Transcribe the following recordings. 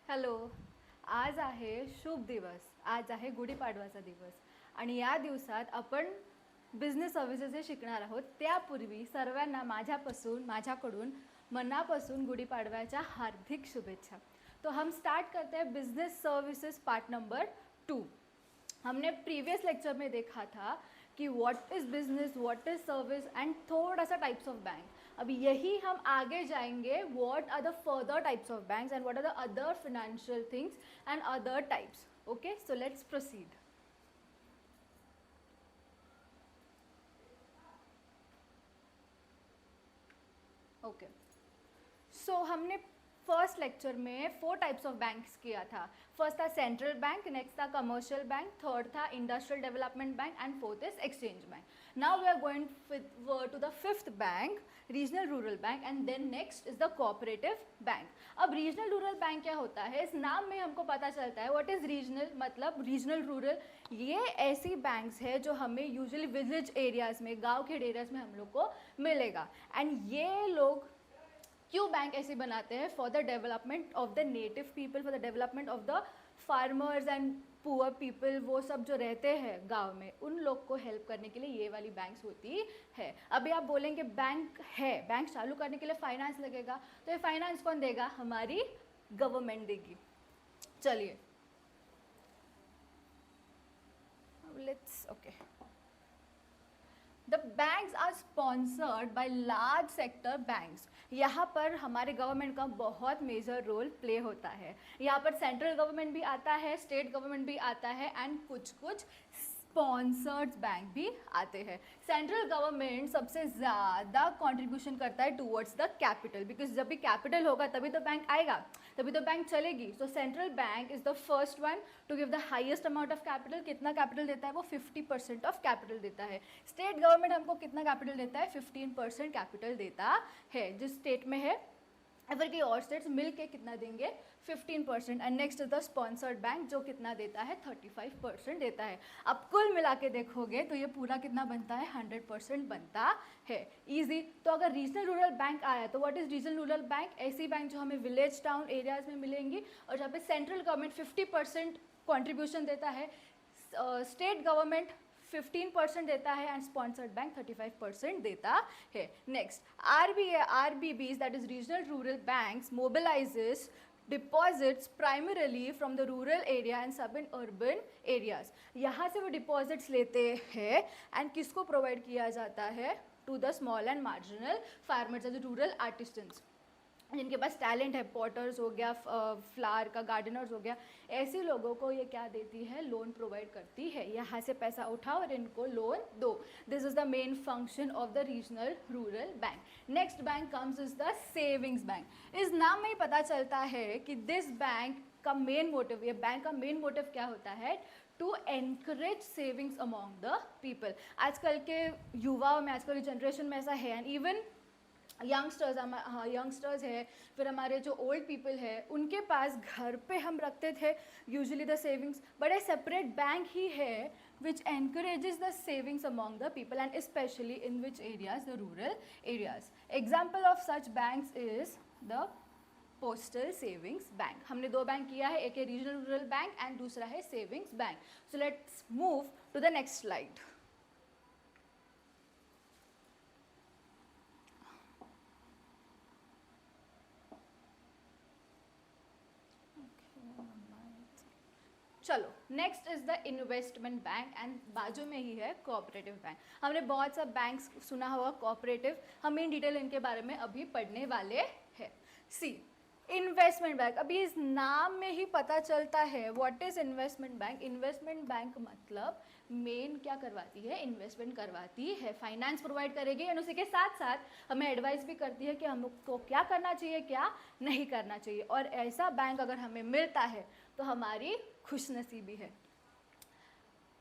Hello. आज आहे शुभ दिवस. आज आहे गुढीपाडवाचा दिवस आणि या दिवसात आपण बिझनेस सर्व्हिसेस हे शिकणार आहोत. त्यापूर्वी सर्वांना माझ्याकडून मनापासून गुढीपाडव्याच्या हार्दिक शुभेच्छा. तो हम स्टार्ट करते हैं बिजनेस सर्विसेज पार्ट नंबर 2. हमने प्रीवियस लेक्चर में देखा था कि what is business, what is service and थोड़ा सा टाइप्स ऑफ बैंक. अभी यही हम आगे जाएंगे, what are the further types of banks and what are the other financial things and other types. Okay, so let's proceed. Okay, so हमने first lecture में 4 types of banks किया था. First था सेंट्रल बैंक, नेक्स्ट था commercial bank, third था industrial development bank and fourth is exchange bank. Now we are going to the fifth bank, regional rural bank, and then next is the cooperative bank. अब regional rural bank क्या होता है, इस नाम में हमको पता चलता है व्हाट इज रीजनल, मतलब रीजनल रूरल. ये ऐसी बैंक्स है जो हमें यूजुअली विलेज एरियाज में, गाँव के एरियाज में हम लोग को मिलेगा. एंड ये लोग क्यों बैंक ऐसे बनाते हैं? For the development of the native people, for the development of the farmers and poor people, वो सब जो रहते हैं गांव में, उन लोग को हेल्प करने के लिए ये वाली बैंक्स होती है. अभी आप बोलेंगे बैंक है, बैंक चालू करने के लिए फाइनेंस लगेगा, तो ये फाइनेंस कौन देगा? हमारी गवर्नमेंट देगी. चलिए let's okay. The banks are sponsored by large sector banks. यहाँ पर हमारे गवर्नमेंट का बहुत मेजर रोल प्ले होता है. यहाँ पर सेंट्रल गवर्नमेंट भी आता है, स्टेट गवर्नमेंट भी आता है एंड कुछ स्पॉन्सर्ड बैंक भी आते हैं. सेंट्रल गवर्नमेंट सबसे ज़्यादा कंट्रीब्यूशन करता है टूवर्ड्स द कैपिटल, बिकॉज जब भी कैपिटल होगा तभी तो बैंक आएगा, तभी तो बैंक चलेगी. सो central bank is the first one two give the highest amount of capital. कितना कैपिटल देता है वो? 50% ऑफ कैपिटल देता है. स्टेट गवर्नमेंट हमको कितना कैपिटल देता है? 15% कैपिटल देता है. जिस स्टेट में है अगर कि और स्टेट्स मिल के कितना देंगे? 15%. And next is the sponsored bank जो कितना देता है? 35% देता है. अब कुल मिला के देखोगे तो ये पूरा कितना बनता है? 100% बनता है. ईजी. तो अगर रीजनल रूरल बैंक आया तो what is regional rural bank? ऐसी बैंक जो हमें विलेज टाउन एरियाज में मिलेंगी और जहाँ पे सेंट्रल गवर्नमेंट 50% कॉन्ट्रीब्यूशन देता है, स्टेट गवर्नमेंट 15% देता है एंड स्पॉन्सर्ड बैंक 35% देता है. Next RBBs, that is regional rural banks, mobilises deposits primarily from the rural area and sub in urban areas. यहाँ से वो डिपॉजिट्स लेते हैं एंड किसको प्रोवाइड किया जाता है? To the small and marginal farmers, as rural artisans जिनके पास टैलेंट है. पॉटर्स हो गया, फ्लावर का गार्डनर्स हो गया, ऐसे लोगों को ये क्या देती है? लोन प्रोवाइड करती है. यहाँ से पैसा उठाओ और इनको लोन दो. This is the main function of the regional rural bank. Next bank comes is the savings bank. इस नाम में ही पता चलता है कि दिस बैंक का मेन मोटिव, ये बैंक का मेन मोटिव क्या होता है? To encourage savings among the people. आजकल के युवाओं में, आजकल की जनरेशन में ऐसा है, एंड इवन यंगस्टर्स है, फिर हमारे जो ओल्ड पीपल है, उनके पास घर पे हम रखते थे usually the savings, but a separate bank ही है which encourages the savings among the people and specially in which areas? The rural areas. Example of such banks is the postal savings bank. हमने 2 bank किया है, एक है regional rural bank and दूसरा है savings bank. So let's move to the next slide. चलो next is the investment bank and बाजू में ही है कोऑपरेटिव बैंक. हमने बहुत सा बैंक्स सुना होगा कोऑपरेटिव, हम इन डिटेल इनके बारे में अभी पढ़ने वाले हैं. सी इन्वेस्टमेंट बैंक. अभी इस नाम में ही पता चलता है what is investment bank. Investment bank मतलब मेन क्या करवाती है? इन्वेस्टमेंट करवाती है, फाइनेंस प्रोवाइड करेगी एंड उसी के साथ साथ हमें एडवाइस भी करती है कि हमको क्या करना चाहिए, क्या नहीं करना चाहिए. और ऐसा बैंक अगर हमें मिलता है तो हमारी खुशनसीबी है.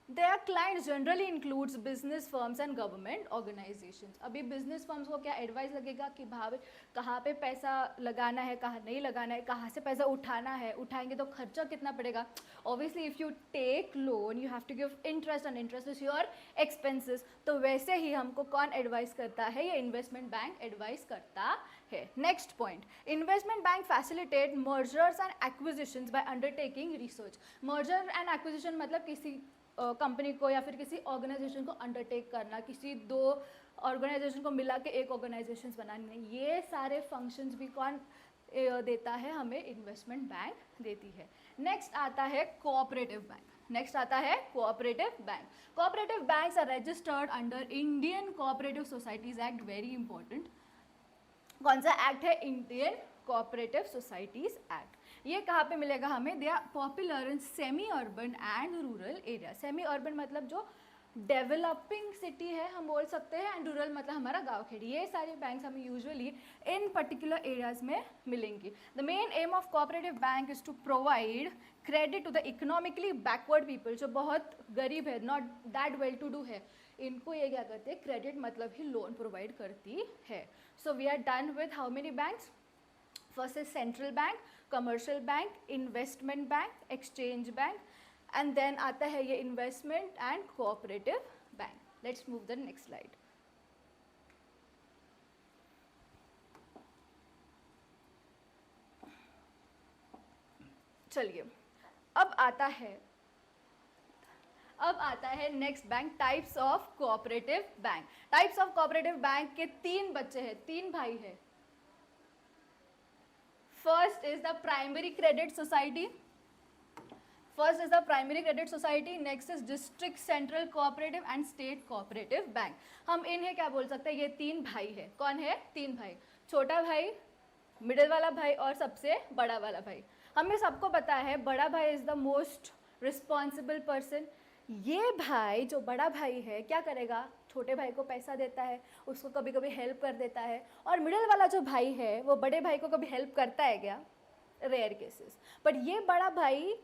Their clients generally includes business firms and government organizations. अभी business firms को क्या advice लगेगा कि भाव कहाँ पे पैसा लगाना है, कहाँ नहीं लगाना है, कहाँ से पैसा उठाना है, उठाएंगे तो खर्चा कितना पड़ेगा. Obviously if you take loan you have to give interest and interest is your expenses. तो वैसे ही हमको कौन advice करता है, ये investment bank advice करता है. Next point, investment bank facilitate mergers and acquisitions by undertaking research. Merger and acquisition मतलब किसी कंपनी को या फिर किसी ऑर्गेनाइजेशन को अंडरटेक करना, किसी दो ऑर्गेनाइजेशन को मिला के एक ऑर्गेनाइजेशन बनाने, ये सारे फंक्शंस भी कौन देता है, हमें इन्वेस्टमेंट बैंक देती है. नेक्स्ट आता है कोऑपरेटिव बैंक. नेक्स्ट आता है cooperative bank. Cooperative banks are registered under Indian cooperative societies act. Very important. कौन सा एक्ट है, इंडियन कोऑपरेटिव सोसाइटीज एक्ट. ये कहाँ पे मिलेगा हमें, they are popular in semi urban and rural area. Semi urban मतलब जो डेवलपिंग सिटी है हम बोल सकते हैं, एंड रूरल मतलब हमारा गाँव खेड़ी. ये सारे बैंक्स हमें यूजुअली इन पर्टिकुलर एरियाज में मिलेंगी. The main aim of cooperative bank is to provide credit to the economically backward people, जो बहुत गरीब है, not that well to do है, इनको ये क्या करते हैं, क्रेडिट मतलब ही लोन प्रोवाइड करती है. So we are done with how many banks. First is central bank, commercial bank, investment bank, exchange bank, and then आता है ये investment and cooperative bank. Let's move the next slide. चलिए अब आता है next bank, types of cooperative bank. Types of cooperative bank के तीन बच्चे हैं, तीन भाई हैं. First is the primary credit society. Next is district central cooperative and state cooperative bank. हम इन्हें क्या बोल सकते हैं, ये तीन भाई है. कौन है, तीन भाई. छोटा भाई, मिडिल वाला भाई और सबसे बड़ा वाला भाई. हमें सबको पता है बड़ा भाई is the most responsible person. ये भाई जो बड़ा भाई है क्या करेगा, छोटे भाई को पैसा देता है, उसको कभी कभी हेल्प कर देता है. और मिडिल वाला जो भाई है वो बड़े भाई को कभी हेल्प करता है क्या, रेयर केसेस. बट ये बड़ा भाई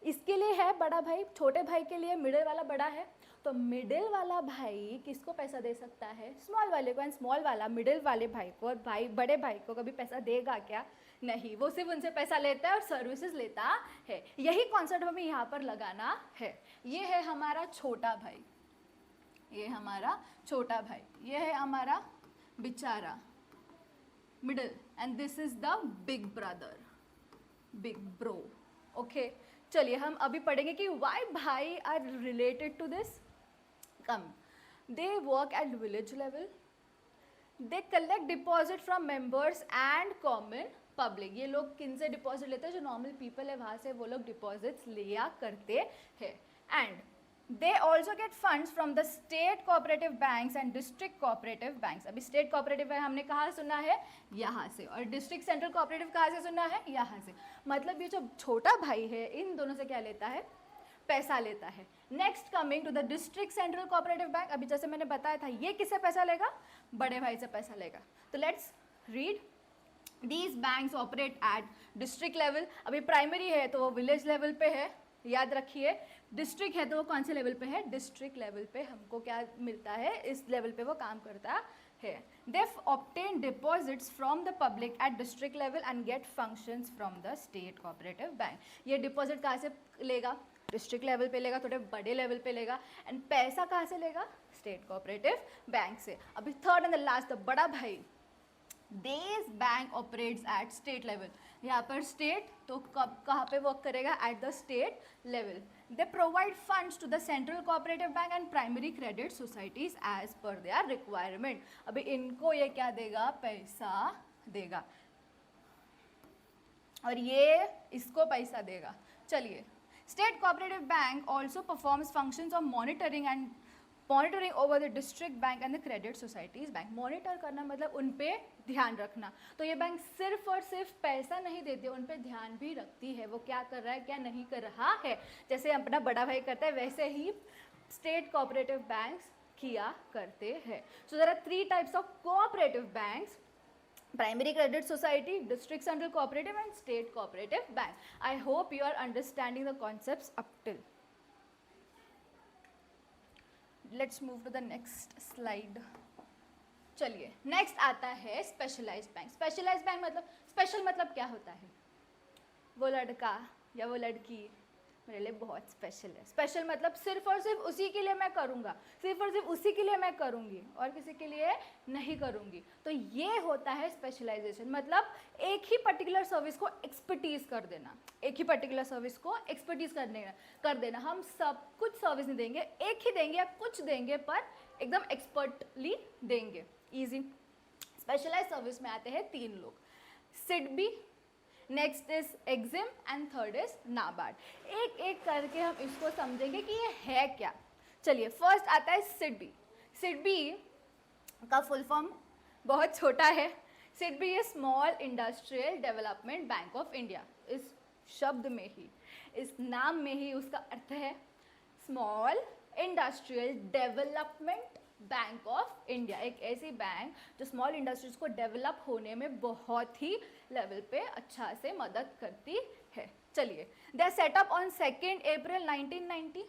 इसके लिए है, बड़ा भाई छोटे भाई के लिए, मिडिल वाला बड़ा है. तो मिडिल वाला भाई किसको पैसा दे सकता है, स्मॉल वाले को. एंड स्मॉल वाला मिडिल वाले भाई को और भाई बड़े भाई को कभी पैसा देगा क्या, नहीं. वो सिर्फ उनसे पैसा लेता है और सर्विसेज लेता है. यही कॉन्सेप्ट हमें यहाँ पर लगाना है. ये है हमारा छोटा भाई, ये हमारा छोटा भाई, ये है हमारा बेचारा middle, and this is the big brother, big bro. Okay, चलिए हम अभी पढ़ेंगे कि वाई भाई are related to this. Come, they work at village level, they collect deposit from members and common public. ये लोग किन से डिपॉजिट लेते हैं, जो नॉर्मल पीपल है वहाँ से वो लोग डिपॉजिट्स लिया करते हैं. And they also get funds from the state cooperative banks and district cooperative banks. अभी state cooperative है हमने कहाँ सुना है, यहाँ से, और district central cooperative कहाँ से सुना है, यहाँ से. मतलब ये जो छोटा भाई है इन दोनों से क्या लेता है, पैसा लेता है. Next coming to the district central cooperative bank. अभी जैसे मैंने बताया था ये किससे पैसा लेगा, बड़े भाई से पैसा लेगा. तो let's read. These banks operate at district level. अभी प्राइमरी है तो वो विलेज लेवल पे है, याद रखिए. डिस्ट्रिक्ट है तो वो कौन से लेवल पे है, डिस्ट्रिक्ट लेवल पे हमको क्या मिलता है, इस लेवल पे वो काम करता है. They obtain deposits from the public at district level and get functions from the state cooperative bank. ये डिपॉजिट कहाँ से लेगा, डिस्ट्रिक्ट लेवल पे लेगा, थोड़े बड़े लेवल पे लेगा. एंड पैसा कहाँ से लेगा, स्टेट कोऑपरेटिव बैंक से. अभी third and the last, the बड़ा भाई, this bank operates at state level. यहाँ पर स्टेट तो कब कहाँ पे वर्क करेगा, at the state level. They provide funds to the central cooperative bank and primary credit societies as per their requirement. अभी इनको ये क्या देगा, पैसा देगा, और ये इसको पैसा देगा. चलिए, state cooperative bank also performs functions of monitoring over the district bank and the credit societies bank. Monitor करना मतलब उन पे ध्यान रखना. तो ये बैंक सिर्फ और सिर्फ पैसा नहीं देती, उन पे ध्यान भी रखती है, वो क्या कर रहा है क्या नहीं कर रहा है. जैसे अपना बड़ा भाई करता है वैसे ही स्टेट कोऑपरेटिव बैंक्स किया करते हैं. So there are 3 types of cooperative banks: primary credit society, district central cooperative and state cooperative bank. I hope you are understanding the concepts up till. Let's move to the next slide. चलिए next आता है specialised bank. Specialised bank मतलब, special मतलब क्या होता है? वो लड़का या वो लड़की मेरे लिए बहुत स्पेशल है। स्पेशल मतलब सिर्फ और सिर्फ उसी के लिए मैं करूँगा, सिर्फ और सिर्फ उसी के लिए मैं करूँगी और किसी के लिए नहीं करूँगी। तो ये होता है स्पेशलाइजेशन, मतलब एक ही पर्टिकुलर सर्विस को एक्सपर्टीज कर देना, एक ही पर्टिकुलर सर्विस को एक्सपर्टीज कर देना। हम सब कुछ सर्विस नहीं देंगे, एक ही देंगे या कुछ देंगे, पर एकदम एक्सपर्टली देंगे। ईजी। स्पेशलाइज सर्विस में आते हैं 3 लोग, SIDBI, next is EXIM and third is NABARD. एक एक करके हम इसको समझेंगे कि ये है क्या। चलिए फर्स्ट आता है सिडबी। सिडबी का फुल फॉर्म बहुत छोटा है। SIDBI is small industrial development bank of India. इस शब्द में ही, इस नाम में ही उसका अर्थ है small industrial development bank of India. एक ऐसी बैंक जो स्मॉल इंडस्ट्रीज को डेवलप होने में बहुत ही लेवल पे अच्छा से मदद करती है। चलिए, they are set up on 2 April 1990।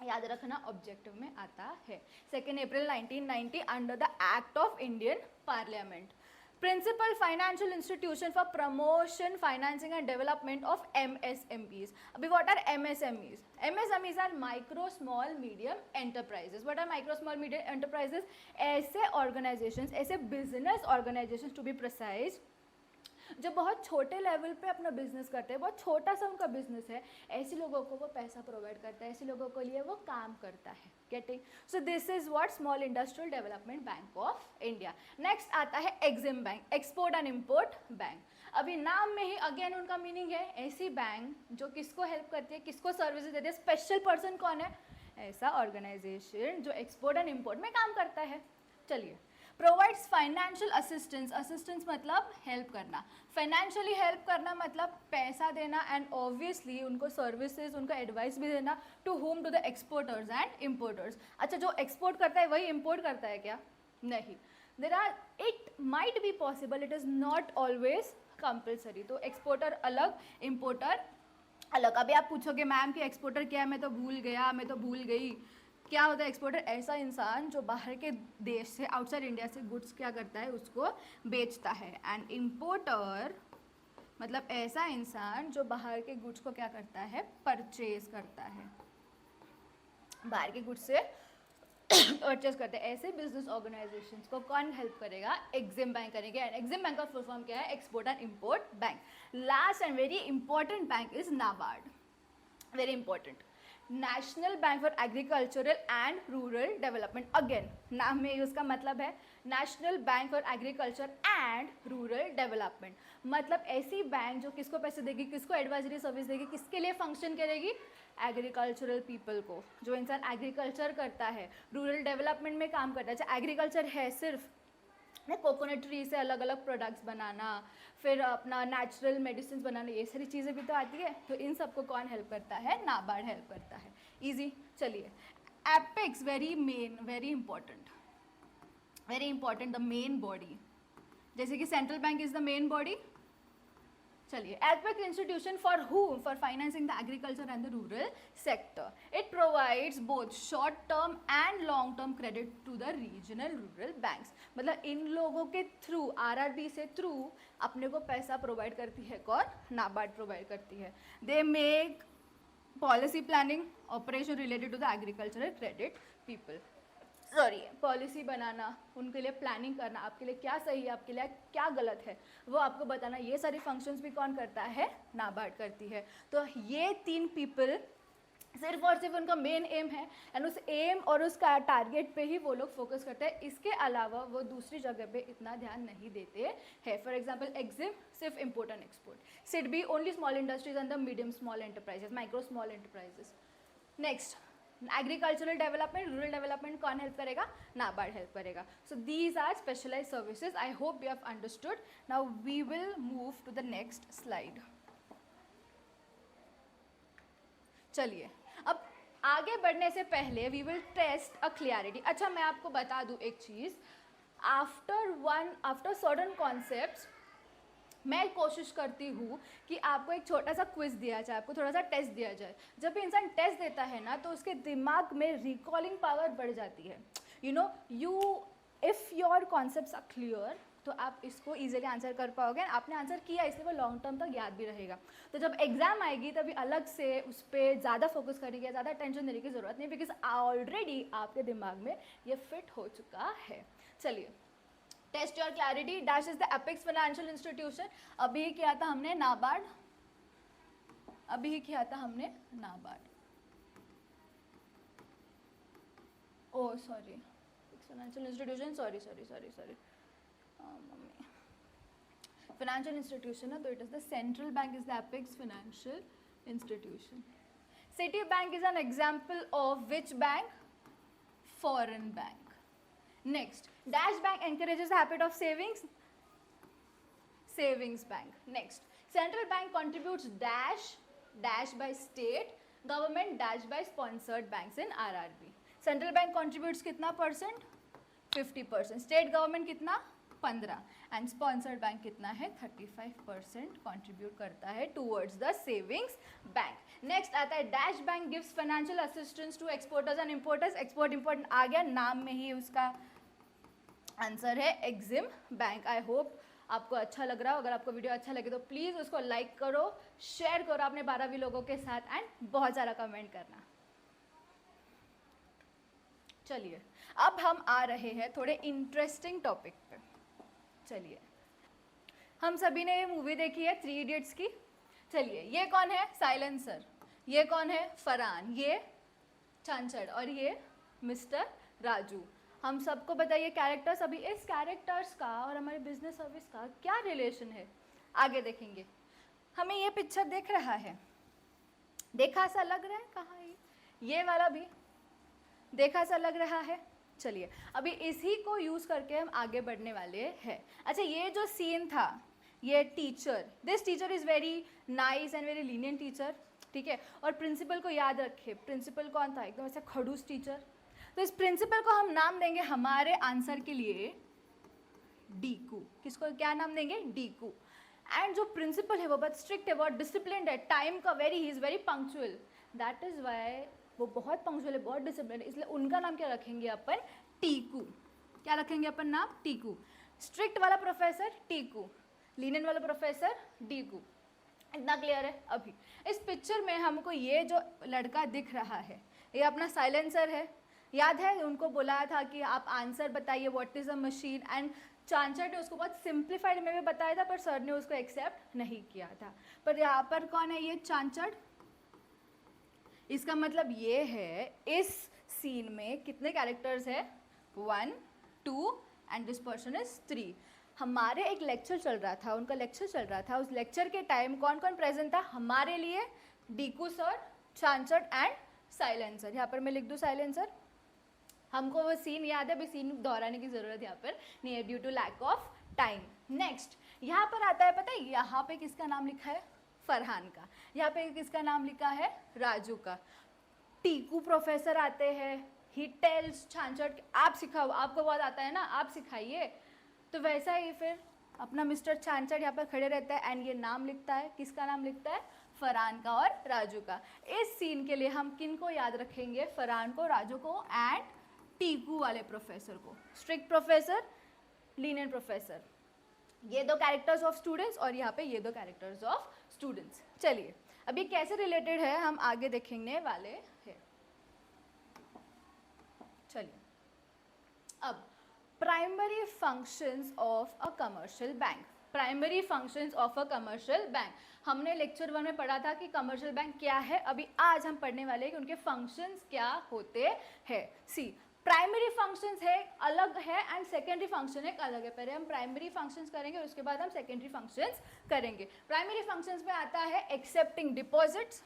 याद रखना ऑब्जेक्टिव में आता है 2 April 1990 under the act of Indian parliament. Principal financial institution for promotion, financing and development of MSMEs. अभी what are MSMEs? MSMEs are micro, small, medium enterprises. What are micro, small, medium enterprises? ऐसे organizations, ऐसे business organizations to be precise, जो बहुत छोटे level पे अपना business करते हैं, बहुत छोटा सा उनका बिजनेस है, ऐसे लोगों को वो पैसा प्रोवाइड करता है, ऐसे लोगों के लिए वो काम करता है। Getting? So this is what small industrial development bank of India. Next आता है EXIM bank, export and import bank. अभी नाम में ही अगेन उनका मीनिंग है ऐसी बैंक जो किसको हेल्प करती है, किसको सर्विसेज देती है। स्पेशल पर्सन कौन है? ऐसा ऑर्गेनाइजेशन जो एक्सपोर्ट एंड इम्पोर्ट में काम करता है। चलिए, प्रोवाइड्स फाइनेंशियल असिस्टेंस। असिस्टेंस मतलब हेल्प करना, फाइनेंशियली हेल्प करना मतलब पैसा देना, एंड ऑब्वियसली उनको सर्विसेज, उनका एडवाइस भी देना। To whom? To the exporters and importers. अच्छा, जो एक्सपोर्ट करता है वही इम्पोर्ट करता है क्या? नहीं। There are, it might be possible, it is not always compulsory. तो एक्सपोर्टर अलग, इम्पोर्टर अलग। अभी आप पूछोगे मैम कि एक्सपोर्टर क्या है, मैं तो भूल गया, मैं तो भूल गई। क्या होता है एक्सपोर्टर? ऐसा इंसान जो बाहर के देश से, आउटसाइड इंडिया से गुड्स क्या करता है, उसको बेचता है। एंड इम्पोर्टर मतलब ऐसा इंसान जो बाहर के गुड्स को क्या करता है, परचेज करता है, बाहर के गुड्स से परचेज करते हैं। ऐसे बिजनेस ऑर्गेनाइजेशंस को कौन हेल्प करेगा? एग्जिम बैंक करेंगे। एंड एग्जिम बैंक का फुल फॉर्म क्या है? Export and import bank. Last and very important bank is NABARD. Very important, national bank for agricultural and rural development. Again नाम में उसका मतलब है national bank for agriculture and rural development. मतलब ऐसी बैंक जो किसको पैसे देगी, किसको एडवाइजरी सर्विस देगी, किसके लिए फंक्शन करेगी? एग्रीकल्चरल पीपल को। जो इंसान एग्रीकल्चर करता है, रूरल डेवलपमेंट में काम करता है, चाहे एग्रीकल्चर है सिर्फ कोकोनट ट्री से अलग अलग प्रोडक्ट्स बनाना, फिर अपना नेचुरल मेडिसिन बनाना, ये सारी चीज़ें भी तो आती है। तो इन सबको कौन हेल्प करता है? नाबार्ड हेल्प करता है। इजी। चलिए, apex very main, very important, the main body. जैसे कि central bank is the main body. चलिए, apex institution for whom? For financing the agriculture and the rural sector. It provides both short term and long term credit to the regional rural banks. मतलब इन लोगों के through, RRB से through अपने को पैसा provide करती है कौन? नाबार्ड प्रोवाइड करती है। They make policy planning, operation related to the agricultural credit people. Sorry, policy बनाना, उनके लिए प्लानिंग करना, आपके लिए क्या सही है, आपके लिए क्या गलत है, वो आपको बताना, ये सारी फंक्शंस भी कौन करता है? नाबार्ड करती है। तो ये 3 पीपल सिर्फ और सिर्फ उनका मेन एम है, एंड उस एम और उसका टारगेट पे ही वो लोग फोकस करते हैं। इसके अलावा वो दूसरी जगह पे इतना ध्यान नहीं देते हैं। फॉर एग्जांपल एग्जिम सिर्फ import and export, SIDBI only small industries and the medium small enterprises, micro small enterprises. Next, agricultural development, rural development कौन हेल्प करेगा? नाबार्ड हेल्प करेगा। So these are specialised services. I hope you have understood. Now we will move to the next slide. चलिए, अब आगे बढ़ने से पहले we will test a clarity. अच्छा, मैं आपको बता दूं एक चीज़, आफ्टर सर्टन कॉन्सेप्ट्स मैं कोशिश करती हूँ कि आपको एक छोटा सा क्विज दिया जाए, आपको थोड़ा सा टेस्ट दिया जाए। जब भी इंसान टेस्ट देता है ना तो उसके दिमाग में रिकॉलिंग पावर बढ़ जाती है। If your concepts are clear तो आप इसको इजीली आंसर कर पाओगे। आपने आंसर किया इसलिए वो लॉन्ग टर्म तक याद भी रहेगा। तो जब एग्जाम आएगी तभी अलग से उस पर ज़्यादा फोकस करने की, ज़्यादा टेंशन देने की ज़रूरत नहीं, बिकॉज ऑलरेडी आपके दिमाग में ये फिट हो चुका है। चलिए, test your clarity. Dash is the epics financial institution. अभी ही किया था हमने नाबार्ड, अभी ही किया था हमने NABARD. Oh sorry, financial institution, sorry sorry sorry sorry, mummy, financial institution है तो it is the central bank is the epics financial institution. Citibank is an example of which bank? Foreign bank. Next, Dash Bank encourages the habit of savings. Savings Bank. Next, Central Bank contributes dash by state government, dash by sponsored banks in RRB. Central Bank contributes कितना percent? 50%. State government कितना? 15. And sponsored bank कितना है? 35% contribute करता है towards the savings bank. Next आता है Dash Bank gives financial assistance to exporters and importers. Export import आ गया, नाम में ही उसका आंसर है एग्जिम बैंक। आई होप आपको अच्छा लग रहा हो। अगर आपको वीडियो अच्छा लगे तो प्लीज़ उसको लाइक करो, शेयर करो अपने 12वीं लोगों के साथ एंड बहुत सारा कमेंट करना। चलिए, अब हम आ रहे हैं थोड़े इंटरेस्टिंग टॉपिक पे। चलिए, हम सभी ने ये मूवी देखी है 3 इडियट्स की। चलिए, ये कौन है? साइलेंसर। ये कौन है? फरहान। ये चांचड़ और ये मिस्टर राजू। हम सबको बताइए कैरेक्टर्स। अभी इस कैरेक्टर्स का और हमारे बिजनेस सर्विस का क्या रिलेशन है आगे देखेंगे। हमें ये पिक्चर देख रहा है, देखा सा लग रहा है? कहाँ है ये वाला? भी देखा सा लग रहा है। चलिए, अभी इसी को यूज़ करके हम आगे बढ़ने वाले हैं। अच्छा, ये जो सीन था, ये teacher, this teacher is very nice and very lenient teacher, ठीक है। और प्रिंसिपल को याद रखे, प्रिंसिपल कौन था? एकदम ऐसा खड़ूस टीचर। तो इस प्रिंसिपल को हम नाम देंगे हमारे आंसर के लिए डीकू। किसको क्या नाम देंगे? डीकू। एंड जो प्रिंसिपल है वो बहुत स्ट्रिक्ट है, बहुत डिसिप्लिन्ड है, टाइम का he is very punctual. That is why वो बहुत पंक्चुअल है, बहुत डिसिप्लिन है, इसलिए उनका नाम क्या रखेंगे अपन? टीकू। क्या रखेंगे अपन नाम? टीकू। स्ट्रिक्ट वाला प्रोफेसर टीकू, लीनियंट वाला प्रोफेसर डीकू। इतना क्लियर है? अभी इस पिक्चर में हमको ये जो लड़का दिख रहा है ये अपना साइलेंसर है। याद है उनको बुलाया था कि आप आंसर बताइए, what is a machine, and Chanchad ने उसको बहुत सिंप्लीफाइड में भी बताया था पर सर ने उसको एक्सेप्ट नहीं किया था। पर यहाँ पर कौन है? ये चांचड़। इसका मतलब ये है इस सीन में कितने कैरेक्टर्स है? 1 2 एंड दिस पर्सन इज 3। हमारे एक लेक्चर चल रहा था, उनका लेक्चर चल रहा था। उस लेक्चर के टाइम कौन कौन प्रेजेंट था हमारे लिए? डीकू सर, चांचड़ एंड साइलेंसर। यहाँ पर मैं लिख दूँ साइलेंसर। हमको वो सीन याद है, अभी सीन दोहराने की ज़रूरत यहाँ पर नहीं है due to lack of time. Next, यहाँ पर आता है, पता है यहाँ पे किसका नाम लिखा है? फरहान का। यहाँ पे किसका नाम लिखा है? राजू का। टीकू प्रोफेसर आते हैं, ही टेल्स चांचड़ आप सिखाओ, आपको बहुत आता है ना, आप सिखाइए। तो वैसा ही फिर अपना मिस्टर चांचड़ यहाँ पर खड़े रहता है एंड ये नाम लिखता है। किसका नाम लिखता है? फरहान का और राजू का। इस सीन के लिए हम किन को याद रखेंगे? फरहान को, राजू को एंड टीकू वाले प्रोफेसर को। Strict professor, lenient professor. ये 2 कैरेक्टर्स ऑफ स्टूडेंट्स और यहाँ पे ये 2 कैरेक्टर्स ऑफ स्टूडेंट्स। चलिए, अभी कैसे रिलेटेड है हम आगे देखने वाले हैं। चलिए, अब primary functions of a commercial bank. Primary functions of a commercial bank हमने लेक्चर 1 में पढ़ा था कि कमर्शियल बैंक क्या है। अभी आज हम पढ़ने वाले हैं कि उनके फंक्शंस क्या होते हैं। सी, प्राइमरी फंक्शंस है अलग है एंड सेकेंडरी फंक्शन एक अलग है। पहले हम प्राइमरी फंक्शंस करेंगे और उसके बाद हम सेकेंडरी फंक्शंस करेंगे। प्राइमरी फंक्शंस में आता है accepting deposits,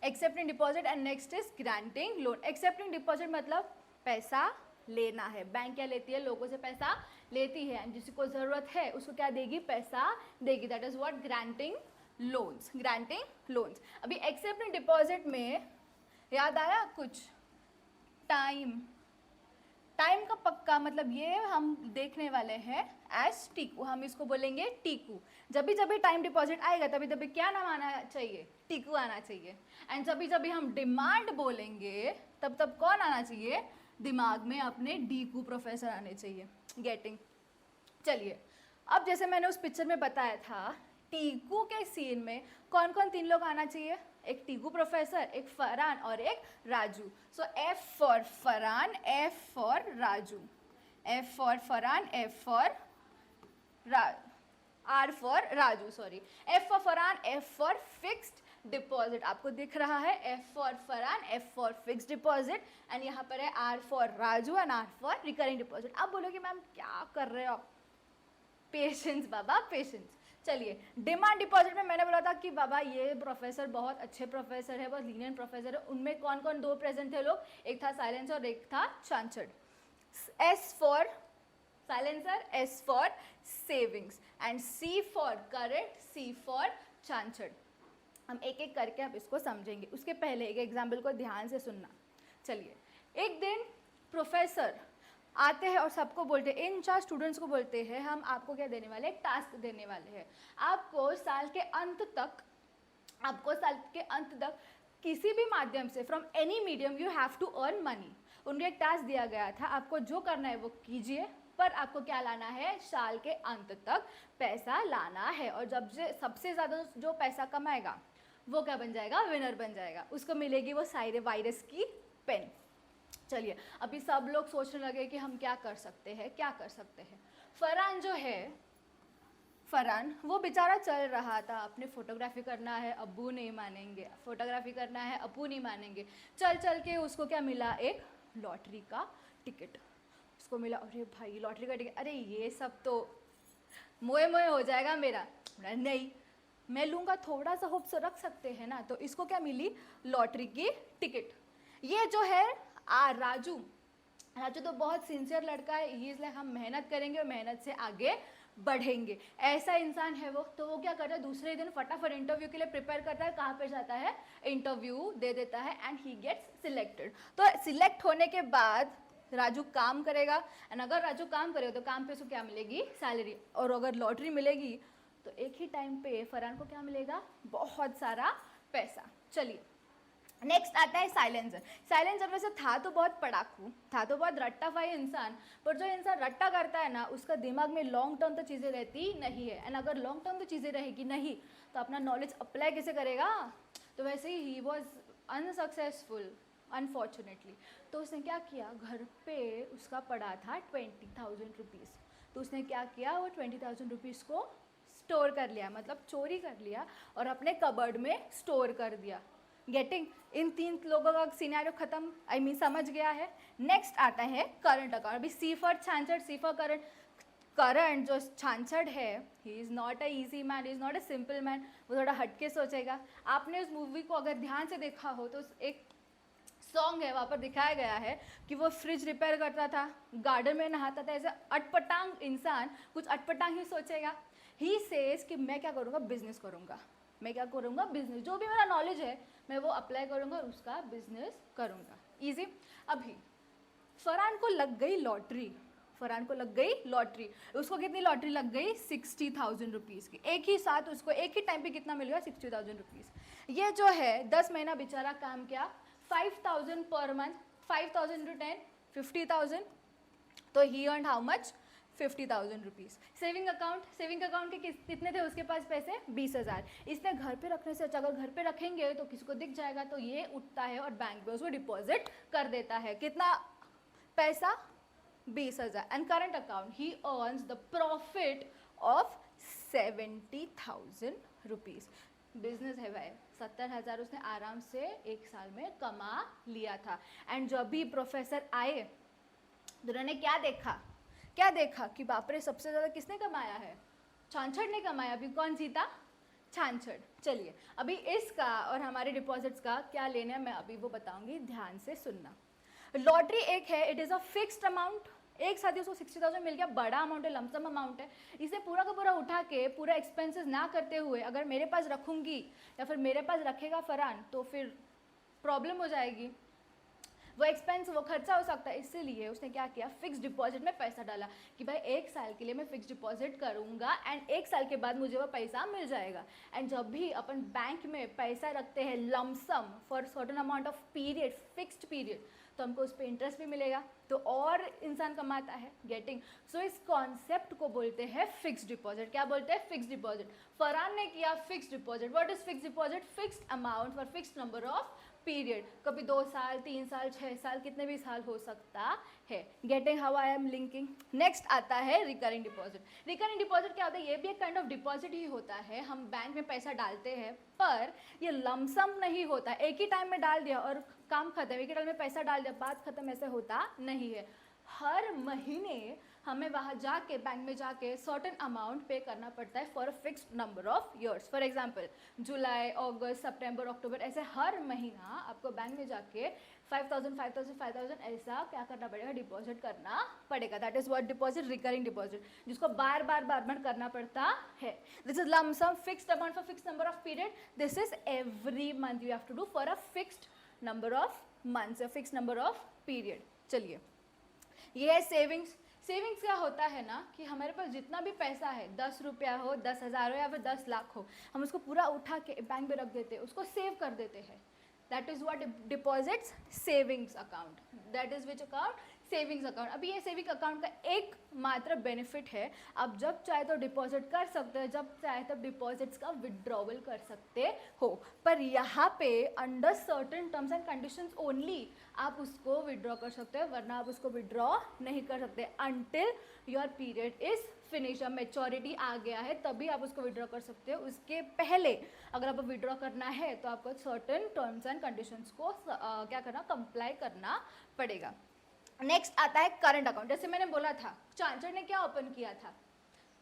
accepting deposit and next is granting loan. Accepting deposit मतलब पैसा लेना है। बैंक क्या लेती है? लोगों से पैसा लेती है एंड जिसको ज़रूरत है उसको क्या देगी? पैसा देगी। That is what? Granting loans. Granting loans. अभी एक्सेप्टिंग डिपॉजिट में याद आया कुछ? टाइम, टाइम का पक्का मतलब ये हम देखने वाले हैं एज टीकू, हम इसको बोलेंगे टीकू। जब भी टाइम डिपॉजिट आएगा तभी क्या नाम आना चाहिए, टीकू आना चाहिए। एंड जब भी हम डिमांड बोलेंगे तब कौन आना चाहिए, दिमाग में अपने डीकू प्रोफेसर आने चाहिए। गेटिंग। चलिए अब जैसे मैंने उस पिक्चर में बताया था, टीकू के सीन में कौन कौन 3 लोग आना चाहिए, एक टीकू प्रोफेसर, एक फरहान और एक Raju. So F for Farhan, F for Raju, F for Farhan, F for R for Raju, sorry, F for Farhan, F for fixed deposit, आपको दिख रहा है F for Farhan, F for fixed deposit, and यहाँ पर है R for Raju and R for recurring deposit. आप बोलोगे ma'am क्या कर रहे हो, पेशेंस बाबा, पेशेंस। चलिए डिमांड डिपॉजिट में मैंने बोला था कि बाबा ये प्रोफेसर बहुत अच्छे प्रोफेसर है, बहुत लीनियंट प्रोफेसर है। उनमें कौन कौन 2 प्रेजेंट थे लोग, एक था साइलेंसर और एक था Chanchad. S for silencer, S for savings and C for current, C for Chanchad. हम एक एक करके अब इसको समझेंगे, उसके पहले एक एग्जाम्पल को ध्यान से सुनना। चलिए एक दिन प्रोफेसर आते हैं और सबको बोलते हैं, इन 4 स्टूडेंट्स को बोलते हैं हम आपको क्या देने वाले, एक टास्क देने वाले हैं। आपको साल के अंत तक किसी भी माध्यम से, from any medium, you have to earn money. उनको एक टास्क दिया गया था, आपको जो करना है वो कीजिए, पर आपको क्या लाना है, साल के अंत तक पैसा लाना है। और जब से सबसे ज़्यादा जो पैसा कमाएगा वो क्या बन जाएगा, विनर बन जाएगा, उसको मिलेगी वो वायरस की पेन। चलिए अभी सब लोग सोचने लगे कि हम क्या कर सकते हैं, क्या कर सकते हैं। फरहान जो है, फरहान वो बेचारा चल रहा था, अपने फोटोग्राफी करना है, अब्बू नहीं मानेंगे, फोटोग्राफी करना है, अब्बू नहीं मानेंगे। चल चल के उसको क्या मिला, एक लॉटरी का टिकट उसको मिला। अरे भाई लॉटरी का टिकट, अरे ये सब तो मोए मोए हो जाएगा मेरा, नहीं मैं लूँगा, थोड़ा सा होप्स रख सकते हैं ना। तो इसको क्या मिली, लॉटरी की टिकट। ये जो है राजू तो बहुत सिंसियर लड़का है, ही इज़ लाइक हम मेहनत करेंगे और मेहनत से आगे बढ़ेंगे, ऐसा इंसान है वो। तो वो क्या करता है, दूसरे दिन फटाफट इंटरव्यू के लिए प्रिपेयर करता है, कहाँ पे जाता है, इंटरव्यू दे देता है एंड ही गेट्स सिलेक्टेड। तो सिलेक्ट होने के बाद राजू काम करेगा, एंड अगर राजू काम करेगा तो काम पे उसको क्या मिलेगी, सैलरी। और अगर लॉटरी मिलेगी तो एक ही टाइम पे फरहान को क्या मिलेगा, बहुत सारा पैसा। चलिए नेक्स्ट आता है साइलेंसर। साइलेंसर वैसे था तो बहुत पढ़ाकू, था तो बहुत रट्टाफाई इंसान, पर जो इंसान रट्टा करता है ना, उसका दिमाग में लॉन्ग टर्म तो चीज़ें रहती नहीं है। एंड अगर लॉन्ग टर्म तो चीज़ें रहेगी नहीं तो अपना नॉलेज अप्लाई कैसे करेगा। तो वैसे ही वॉज अनसक्सेसफुल अनफॉर्चुनेटली। तो उसने क्या किया, घर पे उसका पड़ा था 20,000 रुपीज़। तो उसने क्या किया, वो 20,000 रुपीज़ को स्टोर कर लिया, मतलब चोरी कर लिया और अपने कबर्ड में स्टोर कर दिया। गेटिंग। इन 3 लोगों का सिनेरियो खत्म, आई मीन समझ गया है। नेक्स्ट आता है करंट अकाउंट। अभी C for Chhanchhad, C for current. Current जो छांछड़ है, he is not a easy man, he is not a simple man, वो थोड़ा हटके सोचेगा। आपने उस मूवी को अगर ध्यान से देखा हो तो एक सॉन्ग है, वहाँ पर दिखाया गया है कि वो फ्रिज रिपेयर करता था, गार्डन में नहाता था। ऐसे अटपटांग इंसान कुछ अटपटांग ही सोचेगा। ही सेज कि मैं क्या करूँगा, बिजनेस करूँगा, मैं क्या करूँगा, बिजनेस, जो भी मेरा नॉलेज है मैं वो अप्लाई करूँगा और उसका बिजनेस करूँगा। ईजी। अभी फरहान को लग गई लॉटरी, फरहान को लग गई लॉटरी। उसको कितनी लॉटरी लग गई, 60,000 रुपीज़ की। एक ही साथ उसको एक ही टाइम पे कितना मिल गया, 60,000 रुपीज़। ये जो है 10 महीना बेचारा काम किया, 5,000 पर मंथ, 5,000 इंटू 10, 50,000। तो he earn how much, 50,000 rupees. Saving account के कितने थे उसके पास पैसे, 20,000। इसने घर पे रखने से अच्छा, अगर घर पे रखेंगे तो किसी को दिख जाएगा, तो ये उठता है और बैंक में उसको डिपॉजिट कर देता है। कितना पैसा, 20,000। And current account, he earns the profit of 70,000 rupees. Business है भाई, 70,000 उसने आराम से एक साल में कमा लिया था। एंड जब भी प्रोफेसर आए तो उन्होंने क्या देखा कि बाप रे सबसे ज़्यादा किसने कमाया है, छांछड़ ने कमाया। अभी कौन जीता, छांछड़। चलिए अभी इसका और हमारे डिपॉजिट्स का क्या लेना है मैं अभी वो बताऊंगी, ध्यान से सुनना। लॉटरी एक है, it is a fixed amount. एक साथ ही उसको 60,000 मिल गया, बड़ा अमाउंट है, लमसम अमाउंट है। इसे पूरा का पूरा उठा के पूरा एक्सपेंसेस ना करते हुए अगर मेरे पास रखूंगी या फिर मेरे पास रखेगा फरहान तो फिर प्रॉब्लम हो जाएगी। वो एक्सपेंस, वो खर्चा हो सकता है, इसीलिए उसने क्या किया, फिक्स डिपॉजिट में पैसा डाला कि भाई 1 साल के लिए मैं फिक्स डिपॉजिट करूँगा एंड 1 साल के बाद मुझे वो पैसा मिल जाएगा। एंड जब भी अपन बैंक में पैसा रखते हैं lump sum for certain amount of period, fixed period, तो हमको उस पर इंटरेस्ट भी मिलेगा, तो और इंसान कमाता है, गेटिंग। सो इस कॉन्सेप्ट को बोलते हैं फिक्स्ड डिपॉजिट। क्या बोलते हैं, फिक्स्ड डिपॉजिट। फरहान ने किया fixed deposit. What is fixed deposit, fixed amount for fixed number of period, कभी 2 साल, 3 साल, 6 साल, कितने भी साल हो सकता है, getting how I am linking. Next आता है रिकरिंग डिपॉजिट। रिकरिंग डिपॉजिट क्या होता है, ये भी एक काइंड ऑफ डिपॉजिट ही होता है। हम बैंक में पैसा डालते हैं पर ये लमसम नहीं होता, एक ही टाइम में डाल दिया और काम खत्म, एक ही टाइम में पैसा डाल दिया बात खत्म, ऐसे होता नहीं है। हर महीने हमें वहाँ जाके बैंक में जाके सर्टेन अमाउंट पे करना पड़ता है for a fixed number of years. For example July, August, September, October, ऐसे हर महीना आपको बैंक में जाके 5,000 5,000 5,000 ऐसा क्या करना पड़ेगा, डिपॉजिट करना पड़ेगा। That is what deposit, recurring deposit, जिसको बार बार करना पड़ता है। This is lump sum fixed amount for fixed number of period. This is every month you have to do for a fixed number of months, fixed number of period. चलिए, ये है savings. Savings क्या होता है ना कि हमारे पास जितना भी पैसा है, 10 रुपया हो, 10,000 हो या फिर 10 लाख हो, हम उसको पूरा उठा के बैंक में रख देते हैं, उसको सेव कर देते हैं। That is what deposits savings account. That is which account, savings account. अभी ये सेविंग अकाउंट का एक मात्र बेनिफिट है, आप जब चाहे तो डिपॉजिट कर सकते हो, जब चाहे तब डिपॉजिट्स का विड्रॉवल कर सकते हो। पर यहाँ पे under certain terms and conditions only आप उसको विड्रॉ कर सकते हो, वरना आप उसको विड्रॉ नहीं कर सकते until your period is finish. अब मेच्योरिटी आ गया है तभी आप उसको विड्रॉ कर सकते हो, उसके पहले अगर आपको विड्रॉ करना है तो आपको सर्टेन टर्म्स एंड कंडीशंस को क्या करना, कंप्लाई करना पड़ेगा। नेक्स्ट आता है करंट अकाउंट। जैसे मैंने बोला था, चांचर ने क्या ओपन किया था,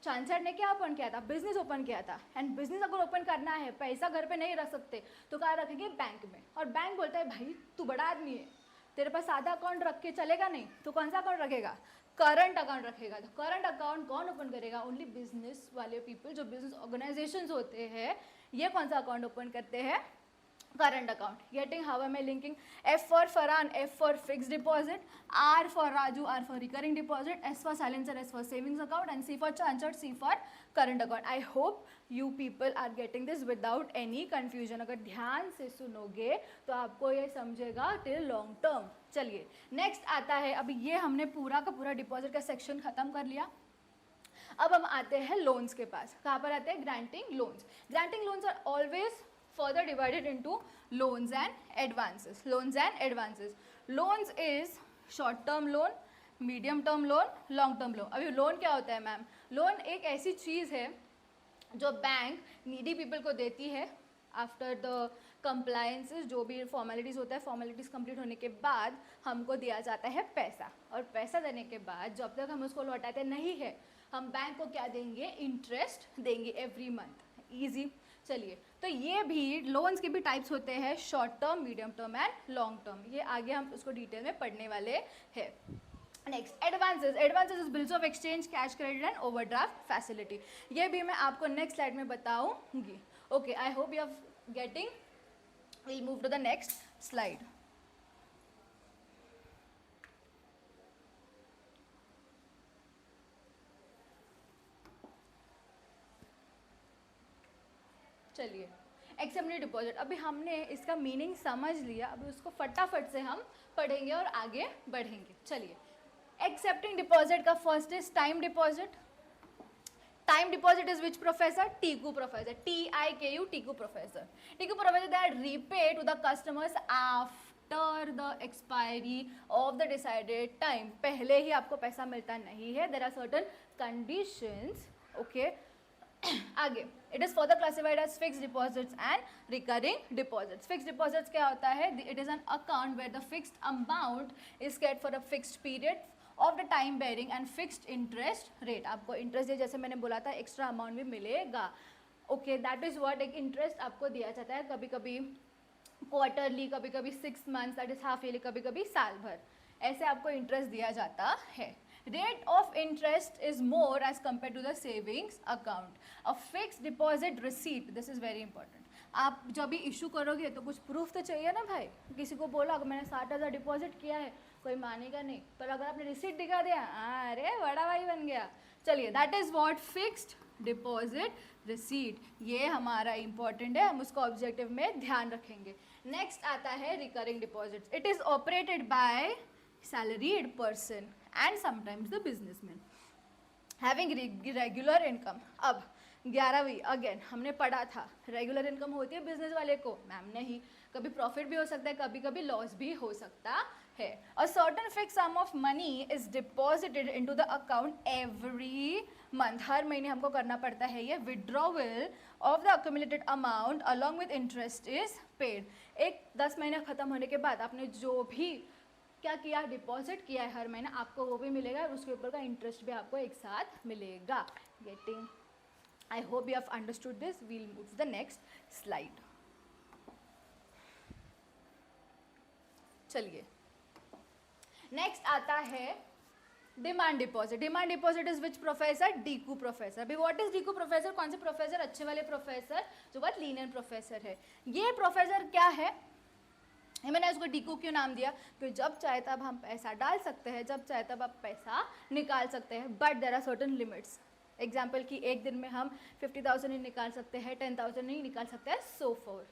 चांचर ने क्या ओपन किया था, बिजनेस ओपन किया था। एंड बिजनेस अगर ओपन करना है, पैसा घर पे नहीं रख सकते तो कहाँ रखेंगे, बैंक में। और बैंक बोलता है भाई तू बड़ा आदमी है, तेरे पास सादा अकाउंट रख के चलेगा नहीं, तो कौन सा अकाउंट रखेगा, करंट अकाउंट रखेगा। तो करंट अकाउंट कौन ओपन करेगा, ओनली बिजनेस वाले पीपल, जो बिजनेस ऑर्गेनाइजेशंस होते हैं, ये कौन सा अकाउंट ओपन करते हैं, current account. Getting how am I linking? F for Farhan, F for fixed deposit, R for Raju, R for recurring deposit, S for silencer, S for savings account, and C for Chanchar, C for current account. I hope you people are getting this without any confusion. अगर ध्यान से सुनोगे तो आपको ये समझेगा till long term. चलिए next आता है, अभी ये हमने पूरा का पूरा डिपॉजिट का सेक्शन खत्म कर लिया। अब हम आते हैं लोन्स के पास। कहाँ पर आते हैं, granting loans. Granting loans are always further divided into loans and advances. Loans and advances. Loans is short term loan, medium term loan, long term loan. अभी लोन क्या होता है मैम, लोन एक ऐसी चीज़ है जो बैंक नीडी पीपल को देती है आफ्टर द कंप्लायंसेस, जो भी फॉर्मेलिटीज़ होता है, फॉर्मेलिटीज़ कंप्लीट होने के बाद हमको दिया जाता है पैसा। और पैसा देने के बाद जब तक हम उसको लौटाते नहीं है, हम बैंक को क्या देंगे, इंटरेस्ट देंगे एवरी मंथ। ईजी। चलिए, तो ये भी लोन्स के भी टाइप्स होते हैं, short term, medium term and long term. ये आगे हम उसको डिटेल में पढ़ने वाले हैं। Next advances. Advances is bills of exchange, cash credit and overdraft facility. ये भी मैं आपको नेक्स्ट स्लाइड में बताऊंगी। Okay, I hope you are getting. Will move to the next slide. चलिए, एक्सेप्टेड डिपॉजिट, अभी हमने इसका मीनिंग समझ लिया, अभी उसको फटाफट से हम पढ़ेंगे और आगे बढ़ेंगे। चलिए, एक्सेप्टिंग डिपॉजिट का first is time deposit. Time deposit is which professor, Tiku professor, TIKU, Tiku professor. Tiku professor they are repay to the customers after the expiry of the decided time. पहले ही आपको पैसा मिलता नहीं है, there are certain conditions. Okay, आगे, it is further classified as fixed deposits and recurring deposits. Fixed deposits क्या होता है, it is an account where the fixed amount is kept for a fixed period of the time bearing and fixed interest rate. आपको interest जैसे मैंने बोला था, extra amount भी मिलेगा। ओके, दैट इज व्हाट, एक इंटरेस्ट आपको दिया जाता है, कभी कभी क्वार्टरली, कभी कभी 6 months, that is half yearly, कभी कभी साल भर, ऐसे आपको इंटरेस्ट दिया जाता है। Rate of interest is more as compared to the savings account. A fixed deposit receipt, this is very important. आप जब भी इशू करोगे तो कुछ प्रूफ तो चाहिए ना भाई। किसी को बोला अगर मैंने 60,000 डिपॉजिट किया है, कोई मानेगा नहीं, पर अगर आपने रिसीट दिखा दिया, अरे बड़ा भाई बन गया। चलिए, that is what fixed deposit receipt, ये हमारा इंपॉर्टेंट है, हम उसको ऑब्जेक्टिव में ध्यान रखेंगे। नेक्स्ट आता है recurring deposits. It is operated by salaried person and sometimes the businessman having regular income. अब 11वीं अगेन हमने पढ़ा था, रेगुलर इनकम होती है बिजनेस वाले को, मैम नहीं, कभी प्रॉफिट भी हो सकता है, कभी कभी लॉस भी हो सकता है। A certain fix sum of money is deposited into the account every month, हर महीने हमको करना पड़ता है ये। Withdrawal of the accumulated amount along with interest is paid. एक 10 महीने खत्म होने के बाद आपने जो भी क्या किया, डिपॉजिट किया है हर महीने, आपको वो भी मिलेगा और उसके ऊपर का इंटरेस्ट भी आपको एक साथ मिलेगा। Getting, I hope you have understood this. We'll move to the next slide. चलिए, नेक्स्ट आता है demand deposit. Demand deposit is which professor? Diku professor. अभी व्हाट इज डीकू प्रोफेसर? कौन से प्रोफेसर? अच्छे वाले प्रोफेसर जो बहुत लीनियंट प्रोफेसर है। ये प्रोफेसर क्या है, मैंने उसको डीकू क्यों नाम दिया? क्योंकि जब चाहे तब हम पैसा डाल सकते हैं, जब चाहे तब आप पैसा निकाल सकते हैं, but there are certain limits. Example कि एक दिन में हम 50,000 ही निकाल सकते हैं, 10,000 नहीं निकाल सकते हैं, सो फॉर।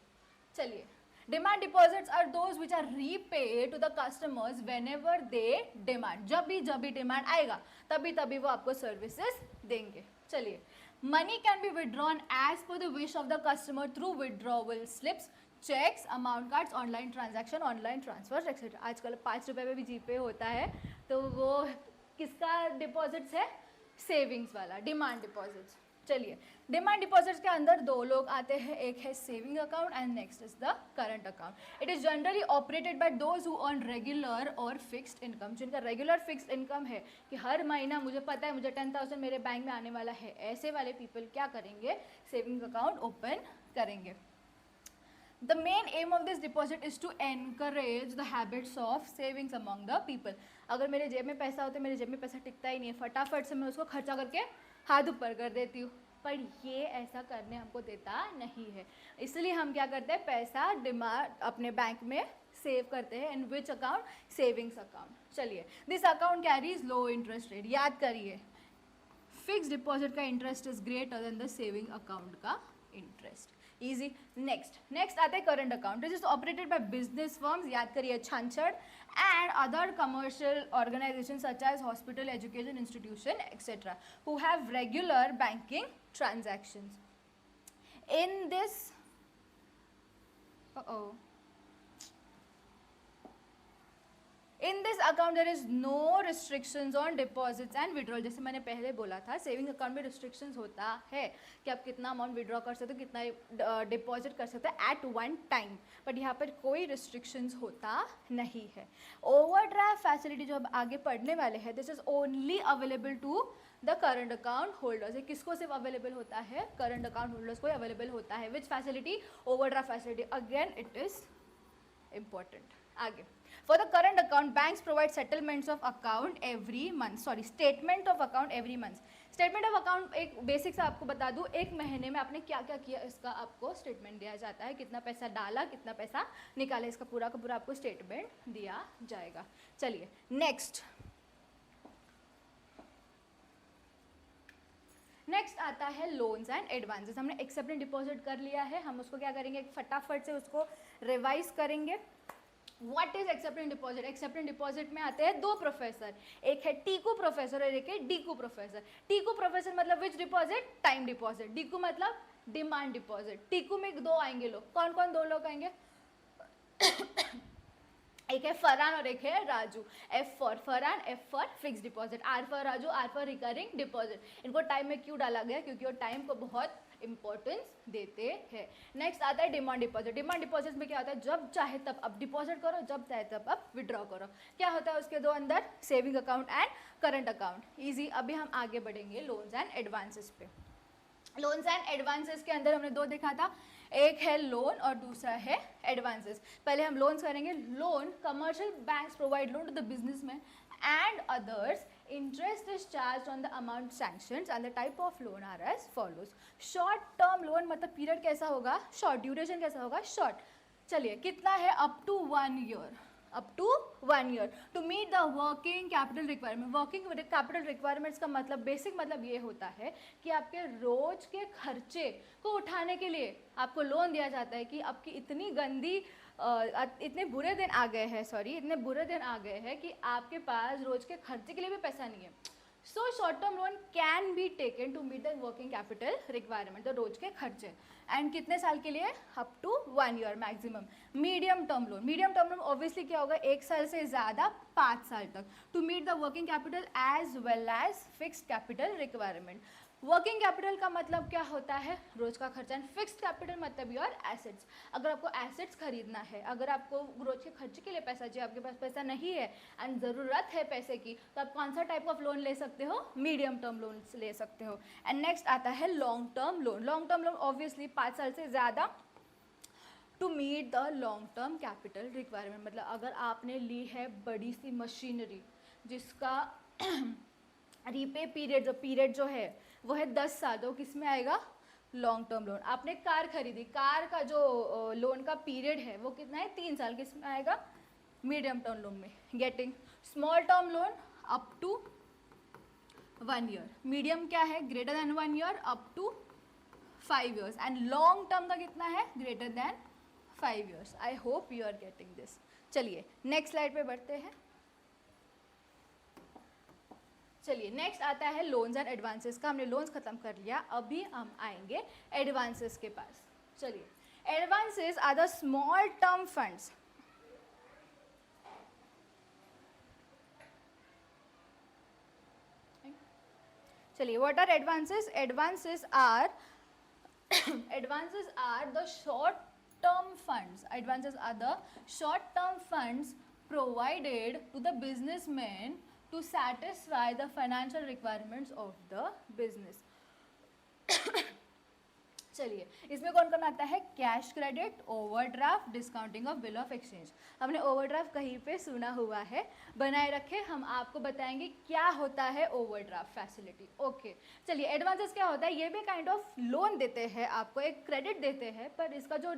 चलिए, demand deposits are those which are repaid to the customers whenever they demand. जब भी डिमांड आएगा तभी वो आपको सर्विसेज देंगे। चलिए, money can be withdrawn as per the wish of the customer through withdrawal slips, cheques, amount cards, online transaction, online transfer etcetera. आजकल 5 रुपये में भी जीपे होता है, तो वो किसका डिपॉजिट्स है? सेविंग्स वाला, डिमांड डिपॉजिट्स। चलिए, डिमांड डिपॉजिट्स के अंदर 2 लोग आते हैं, एक है saving account and next is the current account. It is generally operated by those who earn regular और फिक्स्ड इनकम। जिनका रेगुलर फिक्स्ड इनकम है कि हर महीना मुझे पता है मुझे 10,000 मेरे बैंक में आने वाला है, ऐसे वाले पीपल क्या करेंगे? सेविंग अकाउंट ओपन करेंगे। The main aim of this deposit is to encourage the habits of savings among the people. अगर मेरे जेब में पैसा होता है, मेरे जेब में पैसा टिकता ही नहीं है, फटाफट से मैं उसको खर्चा करके हाथ ऊपर कर देती हूँ, पर ये ऐसा करने हमको देता नहीं है। इसलिए हम क्या करते हैं, पैसा डिमांड अपने बैंक में सेव करते हैं। In which account? Savings account. चलिए, this account carries low interest rate. याद करिए, फिक्स डिपॉजिट का interest is greater than the saving account का इंटरेस्ट। इजी। नेक्स्ट आता है current account. This is operated by business firms, याद करिए Chhachhad, and other commercial organisation such as hospital, education institution etcetera, who have regular banking transactions. In this in this account there is no restrictions on deposits and withdrawal. जैसे मैंने पहले बोला था, saving account में restrictions होता है कि आप कितना अमाउंट विड्रॉ कर सकते हो, कितना डिपॉजिट कर सकते हो एट वन टाइम, बट यहाँ पर कोई रिस्ट्रिक्शंस होता नहीं है। ओवरड्राफ्ट फैसिलिटी जो अब आगे पढ़ने वाले हैं, this is only available to the current account holders. किसको सिर्फ अवेलेबल होता है? करंट अकाउंट होल्डर्स को अवेलेबल होता है। Which facility? Overdraft facility. Again it is important. आगे, for the current account banks provide settlements of account every month, statement of account every month। Statement of account एक basic सा आपको बता दूं, एक महीने में आपने क्या क्या किया इसका आपको स्टेटमेंट दिया जाता है, कितना पैसा डाला, कितना पैसा निकाला, इसका पूरा का पूरा आपको स्टेटमेंट दिया जाएगा। चलिए, नेक्स्ट आता है लोन्स एंड एडवांसेस। हमने एक्सेप्ट एंड डिपॉजिट कर लिया है, हम उसको क्या करेंगे, फटाफट से उसको रिवाइज करेंगे। What is accepted deposit? Accepted deposit में आते हैं 2 प्रोफेसर, एक है टीकू प्रोफेसर और एक है डीकू प्रोफेसर। टीकू प्रोफेसर मतलब विच डिपॉजिट? Time deposit. डीकू मतलब डिमांड डिपॉजिट। टीकू में 2 आएंगे लोग, कौन कौन 2 लोग आएंगे? एक है फरहान और एक है Raju. F for Farhan, F for fix deposit, R for Raju, R for recurring deposit. इनको टाइम में क्यों डाला गया? क्योंकि वो टाइम को बहुत इंपॉर्टेंस देते हैं। नेक्स्ट आता है डिमांड डिपॉजिट। डिमांड डिपॉजिट में क्या होता है, जब चाहे तब आप डिपॉजिट करो, जब चाहे तब आप विड्रॉ करो। क्या होता है उसके 2 अंदर? Saving account and current account. Easy. अभी हम आगे बढ़ेंगे लोन्स एंड एडवांसेस पे। लोन्स एंड एडवांसेस के अंदर हमने 2 देखा था, एक है लोन और दूसरा है एडवांसेस। पहले हम लोन्स करेंगे। Loan, commercial banks provide loan to the businessman and others interest is charge on the amount sanctions and the type of loan are as follows. Short term loan मतलब period कैसा होगा, short, duration कैसा होगा, short. चलिए कितना है, up to 1 year, up to 1 year to meet the working capital requirement. Working capital requirements का मतलब, बेसिक मतलब ये होता है कि आपके रोज के खर्चे को उठाने के लिए आपको लोन दिया जाता है कि आपकी इतनी गंदी इतने बुरे दिन आ गए हैं, इतने बुरे दिन आ गए हैं कि आपके पास रोज के खर्चे के लिए भी पैसा नहीं है। So short term loan can be taken to meet the working capital requirement, तो रोज के खर्चे, एंड कितने साल के लिए, up to 1 year maximum. Medium term loan, medium term loan obviously क्या होगा, 1 साल से ज़्यादा 5 साल तक, to meet the working capital as well as fixed capital requirement. Working capital का मतलब क्या होता है, रोज का खर्चा, एंड फिक्स्ड कैपिटल मतलब योर एसेट्स। अगर आपको एसेट्स खरीदना है, अगर आपको रोज के खर्चे के लिए पैसा चाहिए, आपके पास पैसा नहीं है एंड ज़रूरत है पैसे की, तो आप कौन सा टाइप ऑफ लोन ले सकते हो, मीडियम टर्म लोन ले सकते हो। एंड नेक्स्ट आता है long term loan. Long term loan obviously 5 साल से ज़्यादा, to meet the long term capital requirement. मतलब अगर आपने ली है बड़ी सी मशीनरी जिसका रीपे पीरियड जो है वो है 10 साल, तो किस में आएगा, लॉन्ग टर्म लोन। आपने कार खरीदी, कार का जो लोन का पीरियड है वो कितना है, 3 साल, किस में आएगा, मीडियम टर्म लोन में। Getting small term loan up to 1 year, medium क्या है, greater than 1 year, up to 5 years, and long term का कितना है, greater than 5 years. I hope you are getting this. चलिए नेक्स्ट स्लाइड पे बढ़ते हैं। चलिए नेक्स्ट आता है लोन्स एंड एडवांसेस का। हमने लोन्स खत्म कर लिया, अभी हम आएंगे एडवांसेस के पास। चलिए advances are the small term funds. चलिए what are advances, advances are the short term funds. Advances are the short term funds provided to the businessman to satisfy the financial requirements of the business. चलिए इसमें कौन कौन आता है, cash credit, overdraft, discounting of bill of exchange. हमने overdraft कहीं पे सुना हुआ है, बनाए रखे, हम आपको बताएंगे क्या होता है ओवरड्राफ्ट फैसिलिटी। ओके चलिए एडवांसेस क्या होता है, ये भी काइंड ऑफ लोन देते हैं आपको, एक क्रेडिट देते हैं, पर इसका जो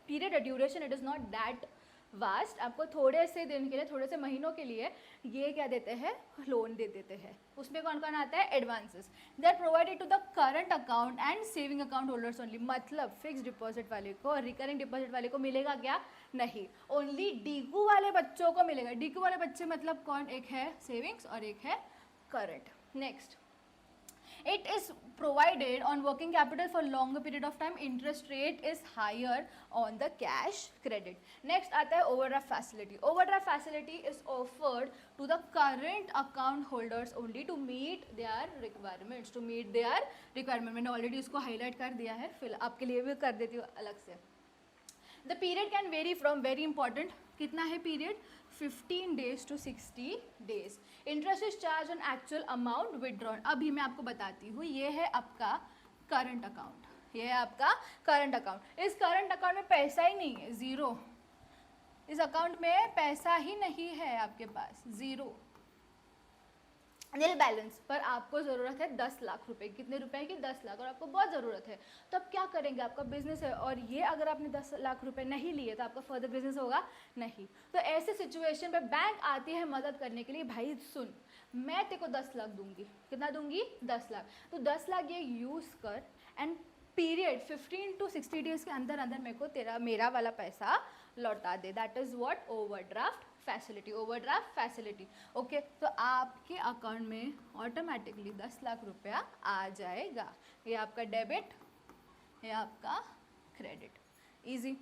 पीरियड है, duration, it is not that vast. आपको थोड़े से दिन के लिए, थोड़े से महीनों के लिए ये क्या देते हैं, लोन दे देते हैं। उसमें कौन कौन आता है, advances. They are provided to the current account and saving account holders only. मतलब फिक्स डिपॉजिट वाले को और रिकरिंग डिपॉजिट वाले को मिलेगा क्या, नहीं, ओनली डीकू वाले बच्चों को मिलेगा। डीकू वाले बच्चे मतलब कौन, एक है सेविंग्स और एक है current. Next, it is provided on working capital for longer period of time, interest rate is higher on the cash credit. Next आता है overdraft facility. Overdraft facility is offered to the current account holders only to meet their requirements, to meet their requirement. मैंने already इसको highlight कर दिया है, फिर आपके लिए भी कर देती हूँ अलग से। The period can vary from, very important, कितना है period, 15 days to 60 days. Interest is charge on actual amount withdrawn. अभी मैं आपको बताती हूँ, ये है आपका करंट अकाउंट, ये है आपका करंट अकाउंट। इस करंट अकाउंट में पैसा ही नहीं है, ज़ीरो। इस अकाउंट में पैसा ही नहीं है आपके पास, ज़ीरो, नील बैलेंस। पर आपको ज़रूरत है 10 लाख रुपए। कितने रुपए की, 10 लाख, और आपको बहुत ज़रूरत है, तो आप क्या करेंगे, आपका बिजनेस है और ये अगर आपने 10 लाख रुपए नहीं लिए तो आपका फर्दर बिजनेस होगा नहीं। तो ऐसे सिचुएशन पे बैंक आती है मदद करने के लिए, भाई सुन मैं तेरे को 10 लाख दूंगी, कितना दूंगी, 10 लाख, तो 10 लाख ये यूज़ कर एंड पीरियड 15 to 60 डेज के अंदर अंदर मेरे को मेरा वाला पैसा लौटा दे। That is what, overdraft facility, overdraft facility. Okay, तो आपके अकाउंट में ऑटोमेटिकली 10 लाख रुपया आ जाएगा। ये आपका डेबिट, ये आपका क्रेडिट, इजी।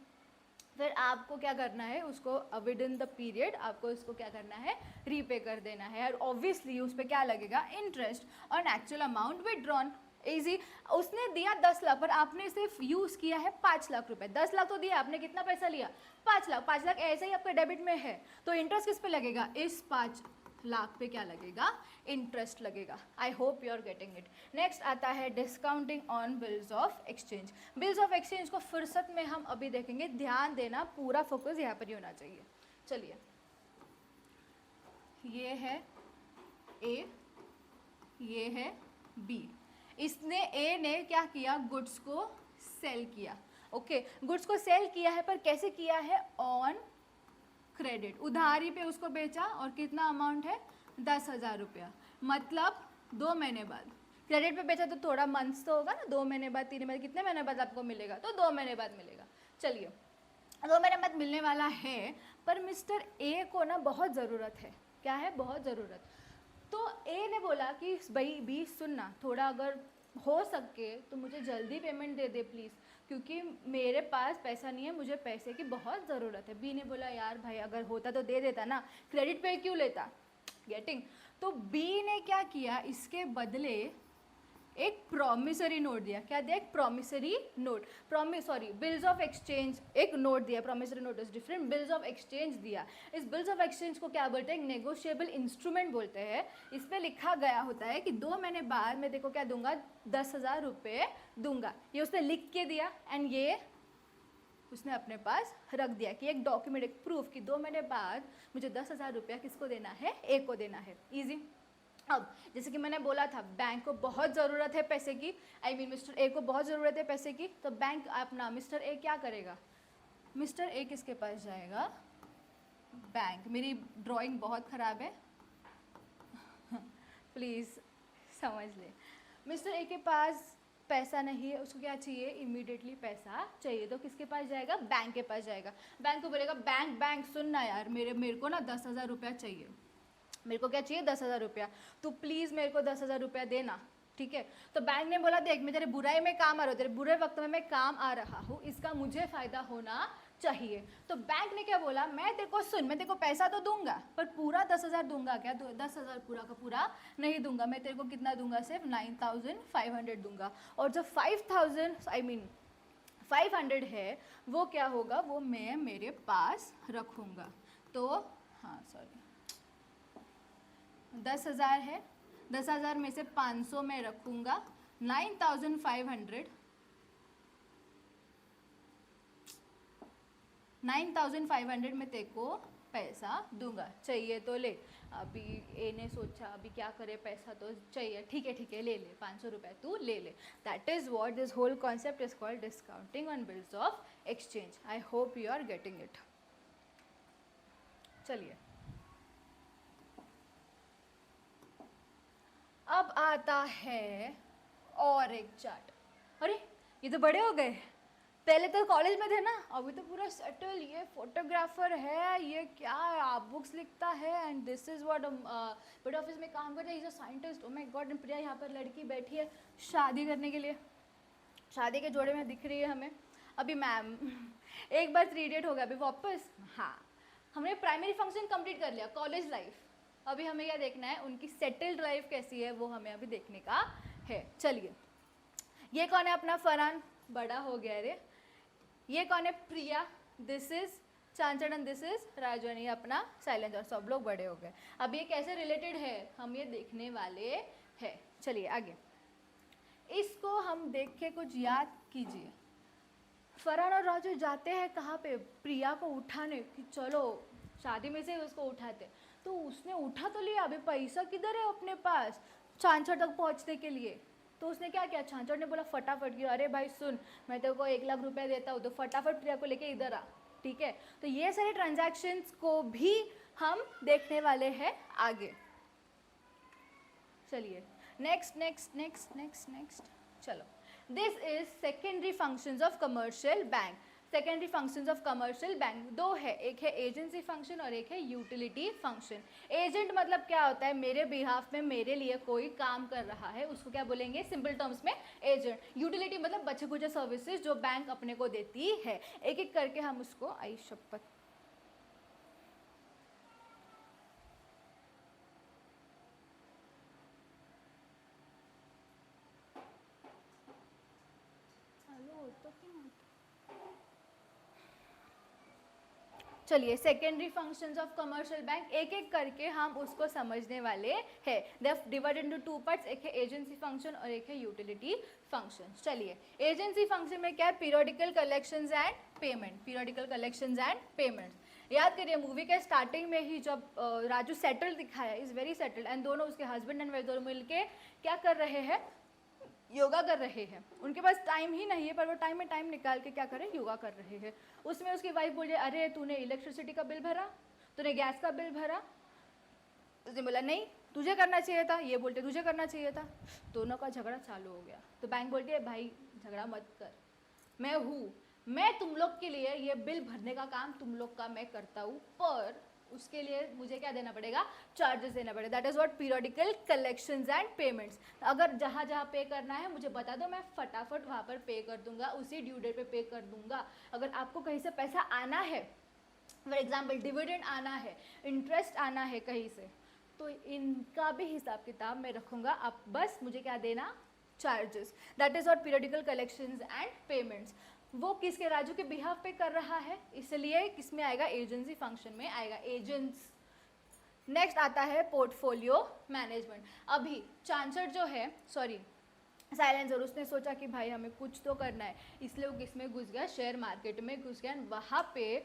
फिर आपको क्या करना है, उसको विद इन द पीरियड आपको इसको क्या करना है, रीपे कर देना है, और ऑब्वियसली उस पर क्या लगेगा, interest on actual amount withdrawn. Easy. उसने दिया 10 लाख पर आपने सिर्फ यूज़ किया है 5 लाख रुपए। 10 लाख तो दिया आपने, कितना पैसा लिया, 5 लाख। 5 लाख ऐसे ही आपके डेबिट में है, तो इंटरेस्ट किस पे लगेगा, इस 5 लाख पे क्या लगेगा, इंटरेस्ट लगेगा। I hope you are getting it. Next आता है discounting on bills of exchange. Bills of exchange को फुर्सत में हम अभी देखेंगे, ध्यान देना, पूरा फोकस यहाँ पर ही होना चाहिए। चलिए ये है ए ये है बी। इसने ए ने क्या किया, गुड्स को सेल किया। ओके, गुड्स को सेल किया है, पर कैसे किया है, ऑन क्रेडिट, उधारी पे उसको बेचा, और कितना अमाउंट है, 10,000 रुपया। मतलब 2 महीने बाद। क्रेडिट पे बेचा तो थोड़ा मंथ्स तो होगा ना, 2 महीने बाद, 3 महीने, कितने महीने बाद आपको मिलेगा, तो 2 महीने बाद मिलेगा। चलिए 2 महीने बाद मिलने वाला है, पर मिस्टर ए को ना बहुत ज़रूरत है। क्या है, बहुत ज़रूरत। तो ए ने बोला कि भाई बी सुनना, थोड़ा अगर हो सके तो मुझे जल्दी पेमेंट दे दे प्लीज़, क्योंकि मेरे पास पैसा नहीं है, मुझे पैसे की बहुत ज़रूरत है। बी ने बोला यार भाई अगर होता तो दे देता ना, क्रेडिट पे क्यों लेता, गेटिंग। तो बी ने क्या किया, इसके बदले एक प्रॉमिसरी नोट दिया। क्या दिया, एक promissory note, bills of exchange, एक नोट दिया। Promissory note is different, bills of exchange दिया। इस बिल्स ऑफ एक्सचेंज को क्या बोलते हैं, नेगोशिएबल इंस्ट्रूमेंट बोलते हैं। इसमें लिखा गया होता है कि 2 महीने बाद मैं देखो क्या दूंगा, 10,000 रुपये दूंगा। ये उसने लिख के दिया, एंड ये उसने अपने पास रख दिया कि एक डॉक्यूमेंट, एक प्रूफ कि 2 महीने बाद मुझे 10,000 रुपया किसको देना है, ए को देना है। ईजी। अब जैसे कि मैंने बोला था, बैंक को बहुत ज़रूरत है पैसे की, मिस्टर ए को बहुत ज़रूरत है पैसे की, तो बैंक अपना मिस्टर ए क्या करेगा, मिस्टर ए किसके पास जाएगा, बैंक। मेरी ड्राइंग बहुत ख़राब है प्लीज़ समझ ले। मिस्टर ए के पास पैसा नहीं है, उसको क्या चाहिए, इमीडिएटली पैसा चाहिए, तो किसके पास जाएगा, बैंक के पास जाएगा। बैंक को बोलेगा बैंक सुनना यार, मेरे को ना 10,000 रुपया चाहिए, मेरे को क्या चाहिए, 10,000 रुपया, तो प्लीज़ मेरे को 10,000 रुपया देना, ठीक है। तो बैंक ने बोला देख मैं तेरे बुराई में काम आ रहा हूँ, तेरे बुरे वक्त में मैं काम आ रहा हूँ, इसका मुझे फ़ायदा होना चाहिए। तो बैंक ने क्या बोला, मैं तेरे को सुन, मैं तेरे को पैसा तो दूंगा, पर पूरा 10,000 दूंगा क्या, 10,000 पूरा का पूरा नहीं दूंगा, मैं तेरे को कितना दूंगा, सिर्फ 9,500 दूंगा। और जो 500 है वो क्या होगा, वो मैं मेरे पास रखूँगा। तो हाँ सॉरी 10,000 है, 10,000 में से 500 मैं रखूँगा, 9,500 में तेरे को पैसा दूंगा, चाहिए तो ले। अभी ए ने सोचा अभी क्या करे, पैसा तो चाहिए, ठीक है ले ले, 500 रुपये तू ले ले। That is what this whole concept is called discounting on bills of exchange. I hope you are getting it. चलिए अब आता है और एक चार्ट। अरे ये तो बड़े हो गए, पहले तो कॉलेज में थे ना, अभी तो पूरा सेटल, ये फोटोग्राफर है, ये क्या है, बुक्स लिखता है, एंड दिस इज व्हाट बड़े ऑफिस में काम करता है, is a scientist. Oh my god. Priya यहाँ पर लड़की बैठी है शादी करने के लिए, शादी के जोड़े में दिख रही है हमें। अभी मैम एक बार 3 डेट हो गया, अभी वापस। हाँ हमने प्राइमरी फंक्शन कंप्लीट कर लिया, कॉलेज लाइफ। अभी हमें क्या देखना है, उनकी सेटल्ड लाइफ कैसी है वो हमें अभी देखने का है। चलिए ये कौन है अपना फरहान, बड़ा हो गया रे। ये कौन है, Priya. This is Chanchad and this is Rajwani, अपना साइलेंसर। सब लोग बड़े हो गए। अब ये कैसे रिलेटेड है हम ये देखने वाले हैं। चलिए आगे इसको हम देख के कुछ याद कीजिए। फरहान और राजू जाते हैं कहाँ पे, प्रिया को उठाने, कि चलो शादी में से उसको उठाते। तो उसने उठा तो लिया, अभी पैसा किधर है अपने पास चांचड़ तक पहुँचने के लिए। तो उसने क्या किया, छांचड़ ने बोला फटाफट कि अरे भाई सुन, मैं तेरे को 1 लाख रुपए देता हूँ, तो फटाफट प्रिया को लेके इधर आ, ठीक है। तो ये सारे ट्रांजैक्शंस को भी हम देखने वाले हैं आगे। चलिए नेक्स्ट चलो। This is secondary functions of commercial bank. Secondary functions of commercial bank 2 है, एक है एजेंसी फंक्शन और एक है यूटिलिटी फंक्शन। एजेंट मतलब क्या होता है, मेरे बिहाफ में मेरे लिए कोई काम कर रहा है, उसको क्या बोलेंगे सिंपल टर्म्स में, एजेंट। यूटिलिटी मतलब बचे कुछ सर्विसेज जो बैंक अपने को देती है। एक एक करके हम उसको, आई शपथ, चलिए secondary functions of commercial bank एक एक करके हम उसको समझने वाले हैं। They are divided into 2 parts, एक है एजेंसी फंक्शन और एक है यूटिलिटी फंक्शन। चलिए एजेंसी फंक्शन में क्या है, periodical collections and payment, periodical collections and payments. याद करिए मूवी के स्टार्टिंग में ही जब राजू सेटल दिखाया, इज वेरी सेटल्ड, एंड दोनों उसके हस्बैंड एंड वाइफ दोनों मिलके क्या कर रहे हैं, योगा कर रहे हैं। उनके पास टाइम ही नहीं है पर वो टाइम में टाइम निकाल के क्या करें, योगा कर रहे हैं। उसमें उसकी वाइफ बोली अरे तूने इलेक्ट्रिसिटी का बिल भरा, तूने गैस का बिल भरा, उसने बोला नहीं तुझे करना चाहिए था, ये बोलते तुझे करना चाहिए था। दोनों का झगड़ा चालू हो गया। तो बैंक बोलती है भाई झगड़ा मत कर, मैं हूँ, मैं तुम लोग के लिए ये बिल भरने का काम तुम लोग का मैं करता हूँ, पर उसके लिए मुझे क्या देना पड़ेगा, चार्जेस देना पड़ेगा। That is what periodical collections and payments. अगर जहाँ जहाँ पे करना है मुझे बता दो, मैं फटाफट वहाँ पर पे कर दूंगा, उसी ड्यू डेट पे पे कर दूंगा। अगर आपको कहीं से पैसा आना है, फॉर एग्जाम्पल डिविडेंड आना है, इंटरेस्ट आना है कहीं से, तो इनका भी हिसाब किताब मैं रखूँगा, आप बस मुझे क्या देना, charges. That is what periodical collections and payments. वो किसके, राजू के बिहाफ पे कर रहा है, इसलिए किसमें आएगा, एजेंसी फंक्शन में आएगा, एजेंट्स। नेक्स्ट आता है पोर्टफोलियो मैनेजमेंट। अभी चांसर जो है, सॉरी साइलेंसर, उसने सोचा कि भाई हमें कुछ तो करना है, इसलिए वो किस में घुस गया, शेयर मार्केट में घुस गया। वहाँ पे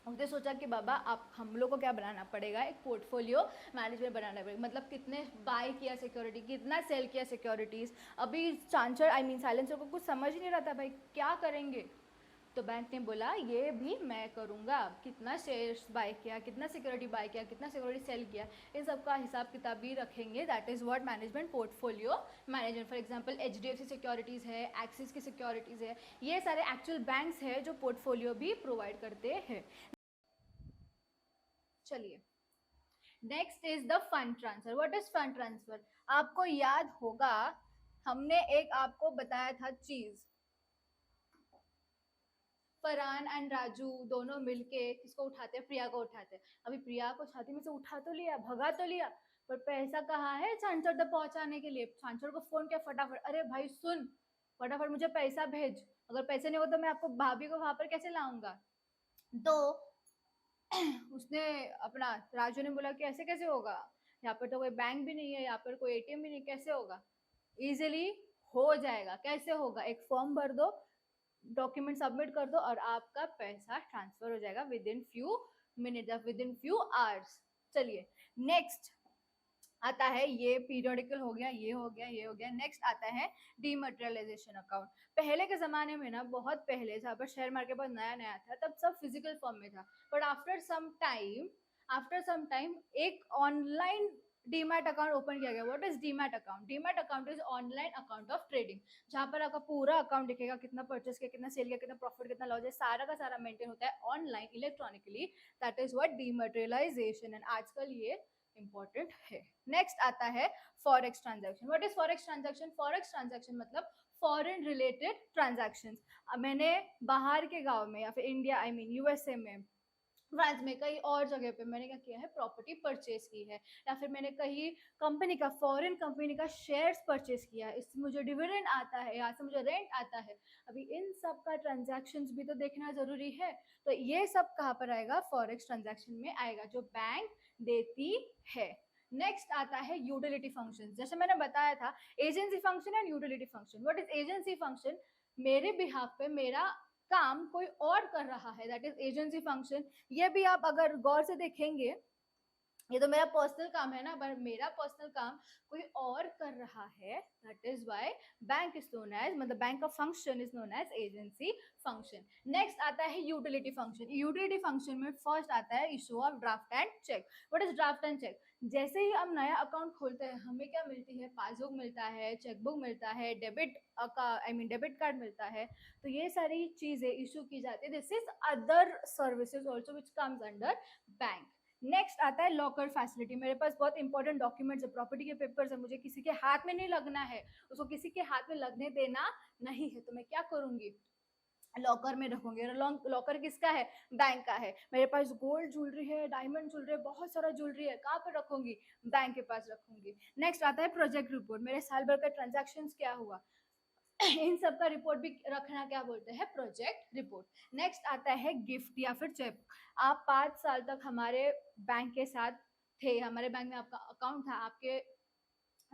उसने सोचा कि बाबा आप हम लोग को क्या बनाना पड़ेगा, एक पोर्टफोलियो मैनेजमेंट बनाना पड़ेगा, मतलब कितने बाय किया सिक्योरिटी, कितना सेल किया सिक्योरिटीज़। अभी चांसर आई मीन साइलेंसर को कुछ समझ ही नहीं रहा था भाई क्या करेंगे। तो बैंक ने बोला ये भी मैं करूँगा, कितना शेयर्स बाय किया, कितना सिक्योरिटी बाय किया, कितना सिक्योरिटी सेल किया, इन सब का हिसाब किताब भी रखेंगे। That is what management portfolio management. For example HDFC securities है, एक्सिस की सिक्योरिटीज़ है, ये सारे एक्चुअल बैंक्स हैं जो पोर्टफोलियो भी प्रोवाइड करते हैं। चलिए next is the fund transfer. What is fund transfer, आपको याद होगा हमने एक आपको बताया था चीज, फरहान एंड राजू दोनों मिलके किसको उठाते हैं, प्रिया को उठाते हैं। अभी प्रिया को छाती में से उठा तो लिया, भगा तो लिया, पर पैसा कहाँ है चांसर तक पहुंचाने के लिए। चांसर को फोन किया फटाफट, अरे भाई सुन फटाफट मुझे पैसा भेज, अगर पैसे नहीं हो तो मैं आपको भाभी को वहां पर कैसे लाऊंगा। तो उसने अपना, राजू ने बोला कि ऐसे कैसे होगा, यहाँ पर तो कोई बैंक भी नहीं है, यहाँ पर कोई ATM भी नहीं, कैसे होगा। इजीली हो जाएगा, कैसे होगा, एक फॉर्म भर दो, डॉक्यूमेंट सबमिट कर दो और आपका पैसा ट्रांसफर हो जाएगा विद इन फ्यू मिनट या विद इन फ्यू आवर्स। चलिए नेक्स्ट आता है, ये पीरियोडिकल हो गया, ये हो गया, ये हो गया। नेक्स्ट आता है डीमटेरियलाइजेशन अकाउंट। पहले के जमाने में ना, बहुत पहले जहाँ पर शेयर मार्केट बहुत नया नया था, तब सब फिजिकल फॉर्म में था, बट आफ्टर सम टाइम एक ऑनलाइन डीमैट अकाउंट ओपन किया गया। What is demat account, demat account is online account of trading, जहाँ पर आपका पूरा अकाउंट दिखेगा, कितना परचेस किया, कितना सेल किया, कितना प्रॉफिट, कितना लॉस है, सारा का सारा मेंटेन होता है online electronically. That is what dematerialisation, and आजकल ये इंपॉर्टेंट है। नेक्स्ट आता है forex transaction. What is forex transaction, forex transaction मतलब फॉरेन रिलेटेड ट्रांजैक्शंस। मैंने बाहर के गांव में या फिर इंडिया आई मीन USA में, फ्रांस में, कई और जगह पे मैंने क्या किया है, प्रॉपर्टी परचेज की है, या फिर मैंने कहीं कंपनी का, फॉरेन कंपनी का शेयर्स परचेज किया है, इससे मुझे डिविडेंड आता है, यहाँ से मुझे रेंट आता है। अभी इन सब का ट्रांजैक्शंस भी तो देखना जरूरी है, तो ये सब कहाँ पर आएगा, फॉरेक्स ट्रांजैक्शन में आएगा, जो बैंक देती है। नेक्स्ट आता है यूटिलिटी फंक्शन। जैसे मैंने बताया था agency function and utility function. What is agency function, मेरे बिहाफ पे मेरा काम कोई और कर रहा है, दैट इज एजेंसी फंक्शन। ये भी आप अगर गौर से देखेंगे, ये तो मेरा पर्सनल काम है ना, पर मेरा पर्सनल काम कोई और कर रहा है, that is why bank is known as, मतलब बैंक का function is known as agency function. Next आता है यूटिलिटी फंक्शन। यूटिलिटी फंक्शन में फर्स्ट आता है issue of draft and cheque. What is draft and cheque, जैसे ही हम नया अकाउंट खोलते हैं हमें क्या मिलती है, पासबुक मिलता है, चेकबुक मिलता है, डेबिट का आई मीन डेबिट कार्ड मिलता है, तो ये सारी चीजें इशू की जाती है। This is other services also which comes under bank. Next आता है लॉकर फैसिलिटी। मेरे पास बहुत इंपॉर्टेंट डॉक्यूमेंट्स है, प्रॉपर्टी के पेपर्स है, मुझे किसी के हाथ में नहीं लगना है, उसको किसी के हाथ में लगने देना नहीं है, तो मैं क्या करूंगी, लॉकर में रखूंगी। लॉकर किसका है, बैंक का है। मेरे पास गोल्ड ज्वेलरी है, डायमंड ज्वेलरी है, बहुत सारा ज्वेलरी है, कहाँ पर रखूंगी, बैंक के पास रखूंगी। नेक्स्ट आता है प्रोजेक्ट रिपोर्ट, मेरे साल भर का ट्रांजैक्शन क्या हुआ, इन सब का रिपोर्ट भी रखना क्या बोलते हैं, प्रोजेक्ट रिपोर्ट। नेक्स्ट आता है गिफ्ट या फिर चेक। आप 5 साल तक हमारे बैंक के साथ थे, हमारे बैंक में आपका अकाउंट था, आपके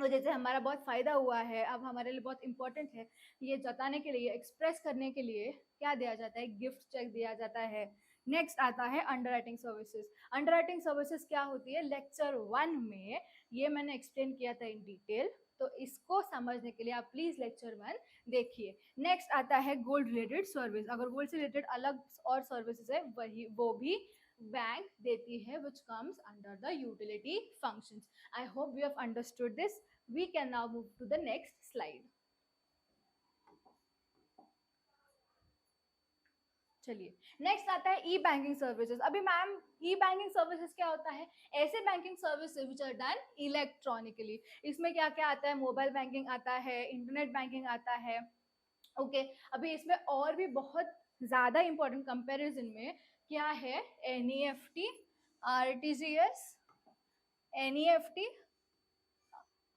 और जैसे हमारा बहुत फ़ायदा हुआ है, अब हमारे लिए बहुत इंपॉर्टेंट है, ये जताने के लिए, एक्सप्रेस करने के लिए क्या दिया जाता है, गिफ्ट चेक दिया जाता है। नेक्स्ट आता है under writing services. Under writing services क्या होती है, लेक्चर 1 में ये मैंने एक्सप्लेन किया था इन डिटेल, तो इसको समझने के लिए आप प्लीज लेक्चर 1 देखिए। नेक्स्ट आता है गोल्ड रिलेटेड सर्विस। अगर गोल्ड से रिलेटेड अलग और सर्विसेज है, वही वो भी बैंक देती है, which comes under the utility functions. I hope you have understood this. We can now move to the next slide. चलिए, नेक्स्ट आता है ई बैंकिंग सर्विसेज। अभी मैम ई बैंकिंग सर्विसेज क्या होता है, ऐसे banking services which are done electronically. इसमें क्या क्या आता है, मोबाइल बैंकिंग आता है, इंटरनेट बैंकिंग आता है। ओके अभी इसमें और भी बहुत ज्यादा इंपॉर्टेंट कंपैरिजन में क्या है, NEFT, RTGS, NEFT,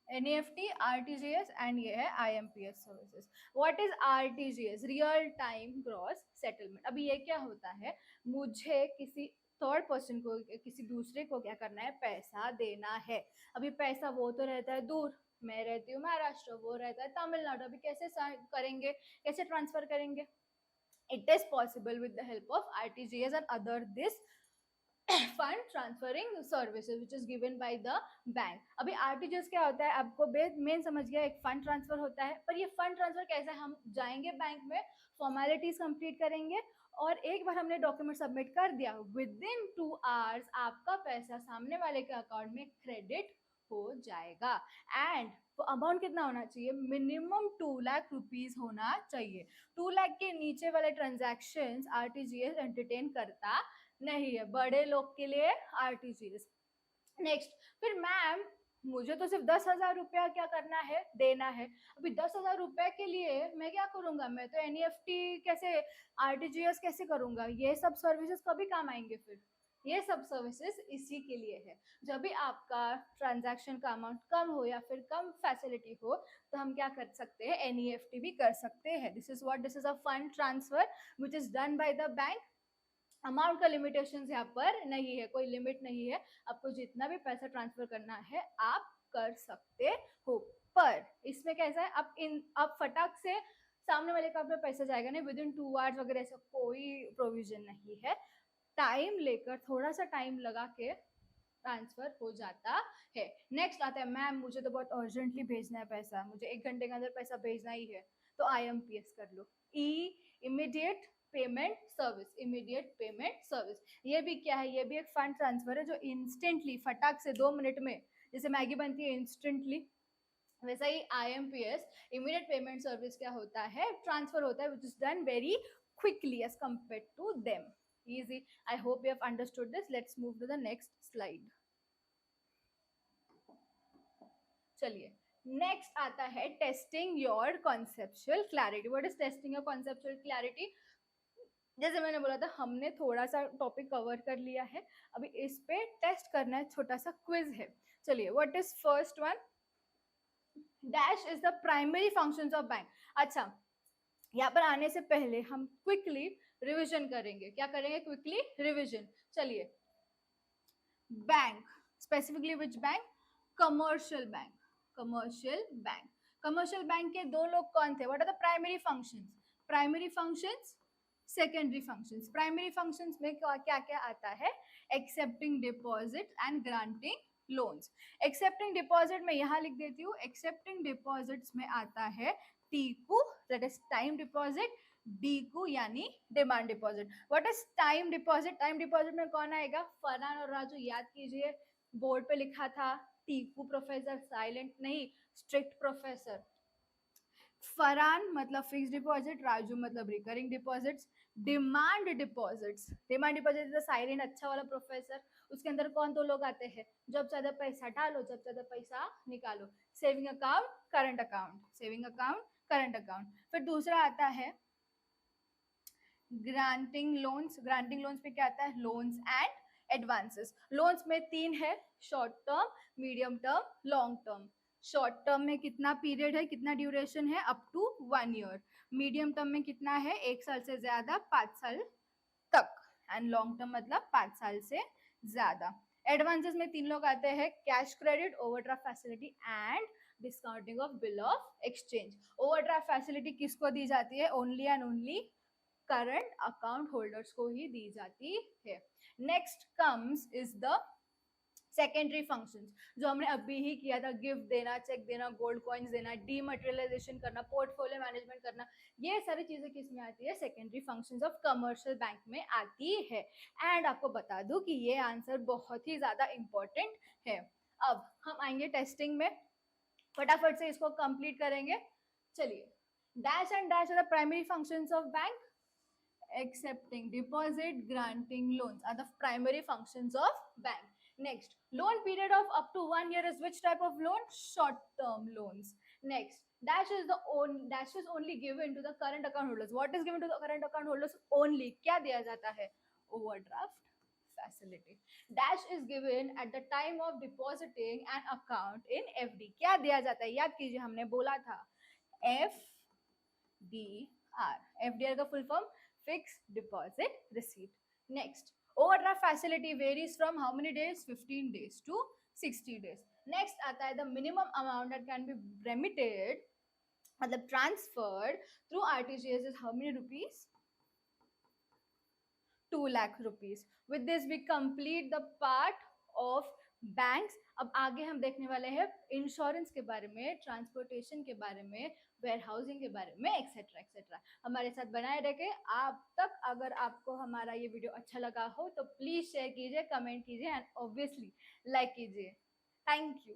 NEFT, RTGS and ये है IMPS services. What is RTGS, real time gross settlement. अभी ये क्या होता है, मुझे किसी थर्ड पर्सन को, किसी दूसरे को क्या करना है, पैसा देना है। अभी पैसा वो तो रहता है दूर, मैं रहती हूँ महाराष्ट्र, वो रहता है तमिलनाडु, अभी कैसे करेंगे, कैसे ट्रांसफर करेंगे। It is possible with the help of RTGS and other this fund transferring services which is given by the bank. अभी आरटीजीएस क्या होता है, आपको मेन समझ गया, एक फंड ट्रांसफर होता है। पर ये फंड ट्रांसफर कैसे, हम जाएंगे बैंक में, फॉर्मेलिटीज कंप्लीट करेंगे और एक बार हमने डॉक्यूमेंट सबमिट कर दिया, विद इन 2 आवर्स आपका पैसा सामने वाले के अकाउंट में क्रेडिट हो जाएगा। एंड तो अमाउंट कितना होना चाहिए, मिनिमम 2 लाख रुपीज होना चाहिए। 2 लाख के नीचे वाले ट्रांजैक्शंस आरटीजीएस एंटरटेन करता नहीं है, बड़े लोग के लिए आरटीजीएस। नेक्स्ट, फिर मैम मुझे तो सिर्फ 10,000 रुपया क्या करना है, देना है। अभी 10,000 रुपए के लिए मैं क्या करूंगा, मैं तो एनईएफटी कैसे, आरटीजीएस कैसे करूंगा, ये सब सर्विसेज कभी काम आएंगे फिर, ये सब सर्विसेज इसी के लिए है। जब भी आपका ट्रांजैक्शन का अमाउंट कम हो या फिर कम फैसिलिटी हो, तो हम क्या कर सकते हैं, एनईएफटी भी कर सकते हैं। This is what, this is a fund transfer which is done by the bank. Amount का लिमिटेशन यहाँ पर नहीं है, कोई लिमिट नहीं है, आपको जितना भी पैसा ट्रांसफर करना है आप कर सकते हो। पर इसमें कैसा है, आप फटाक से सामने वाले का अपना पैसा जाएगा नहीं, विद इन 2 आवर्स वगैरह ऐसा कोई प्रोविजन नहीं है। टाइम लेकर, थोड़ा सा टाइम लगा के ट्रांसफर हो जाता है। नेक्स्ट आता है, मैम मुझे तो बहुत अर्जेंटली भेजना है पैसा, मुझे 1 घंटे के अंदर पैसा भेजना ही है, तो आईएमपीएस कर लो, immediate payment service, immediate payment service. ये भी क्या है, ये भी एक फंड ट्रांसफर है जो इंस्टेंटली, फटाक से 2 मिनट में, जैसे मैगी बनती है इंस्टेंटली, वैसा ही आईएमपीएस, इमीडिएट पेमेंट सर्विस क्या होता है, ट्रांसफर होता है, which is done very quickly as compare to them. Easy. I hope you have understood this. Let's move to the next slide. चलिए, नेक्स्ट आता है testing your conceptual clarity. What is testing your conceptual clarity, जैसे मैंने बोला था, हमने थोड़ा सा टॉपिक कवर कर लिया है, अभी इस पे टेस्ट करना है, छोटा सा क्विज है। चलिए, what is first one, dash is the primary functions of bank. अच्छा, यहाँ पर आने से पहले हम क्विकली रिवीजन करेंगे, क्या करेंगे, क्विकली रिवीजन। चलिए, bank, specifically which bank, commercial bank, commercial bank. Commercial bank के 2 लोग कौन थे, what are the primary functions, primary functions, secondary functions. Primary functions में क्या क्या आता है, accepting deposit and granting loans. Accepting deposit में यहाँ लिख देती हूँ, एक्सेप्टिंग डिपॉजिट्स में आता है टीकू, दैट इज टाइम डिपॉजिट, डीकू यानी demand deposit. What is time deposit, time deposit में कौन आएगा, फरहान और राजू, याद कीजिए, बोर्ड पे लिखा था, टीकू प्रोफेसर, साइलेंट नहीं, स्ट्रिक्ट प्रोफेसर। फरहान मतलब फिक्स डिपॉजिट, राजू मतलब recurring deposits. Demand deposits, demand deposit is silent अच्छा वाला प्रोफेसर, उसके अंदर कौन 2 लोग आते हैं, जब ज्यादा पैसा डालो, जब ज्यादा पैसा निकालो, saving account, current account, saving account, current account. फिर दूसरा आता है ग्रांटिंग लोन्स। ग्रांटिंग लोन्स पे क्या आता है, लोन्स एंड एडवांसेस। लोन्स में 3 है, short term, medium term, long term. Short term में कितना पीरियड है, कितना ड्यूरेशन है, up to 1 year. Medium term में कितना है, 1 साल से ज्यादा, 5 साल तक। एंड लॉन्ग टर्म मतलब 5 साल से ज्यादा। एडवांसेस में 3 लोग आते हैं, cash credit, overdraft facility and discounting of bill of exchange. Overdraft facility किसको दी जाती है? Only and only current account holders को ही दी जाती है। Next comes is the secondary functions, जो हमने अभी ही किया था, गिफ्ट देना, चेक देना, गोल्ड कॉइन्स देना, डीमटेरियलाइजेशन करना, पोर्टफोलियो मैनेजमेंट करना, ये सारी चीजें किस में आती है? Secondary functions of commercial bank में आती है। एंड आपको बता दूं कि ये आंसर बहुत ही ज्यादा इंपॉर्टेंट है। अब हम आएंगे टेस्टिंग में, फटाफट से इसको कंप्लीट करेंगे। चलिए, dash and dash are the primary functions of bank, accepting deposit, granting loans are the primary functions of bank. Next, loan period of up to 1 year is which type of loan? Short term loans. Next, dash is only given to the current account holders. What is given to the current account holders only? क्या दिया जाता है? Overdraft facility. Dash is given at the time of depositing an account in FD. क्या दिया जाता है? याद कीजिए, हमने बोला था FDR. FDR का full form fixed deposit receipt. Next, overdraft facility varies from how many days? 15 days to 60 days. Next आता है the minimum amount that can be remitted, मतलब transferred through RTGS is how many rupees? 2 lakh rupees. With this we complete the part of banks. अब आगे हम देखने वाले हैं insurance के बारे में, ट्रांसपोर्टेशन के बारे में, वेयर हाउसिंग के बारे में, एक्सेट्रा एक्सेट्रा। हमारे साथ बनाए रखे आप तक। अगर आपको हमारा ये वीडियो अच्छा लगा हो तो प्लीज शेयर कीजिए, कमेंट कीजिए एंड ऑब्वियसली लाइक कीजिए। Thank you.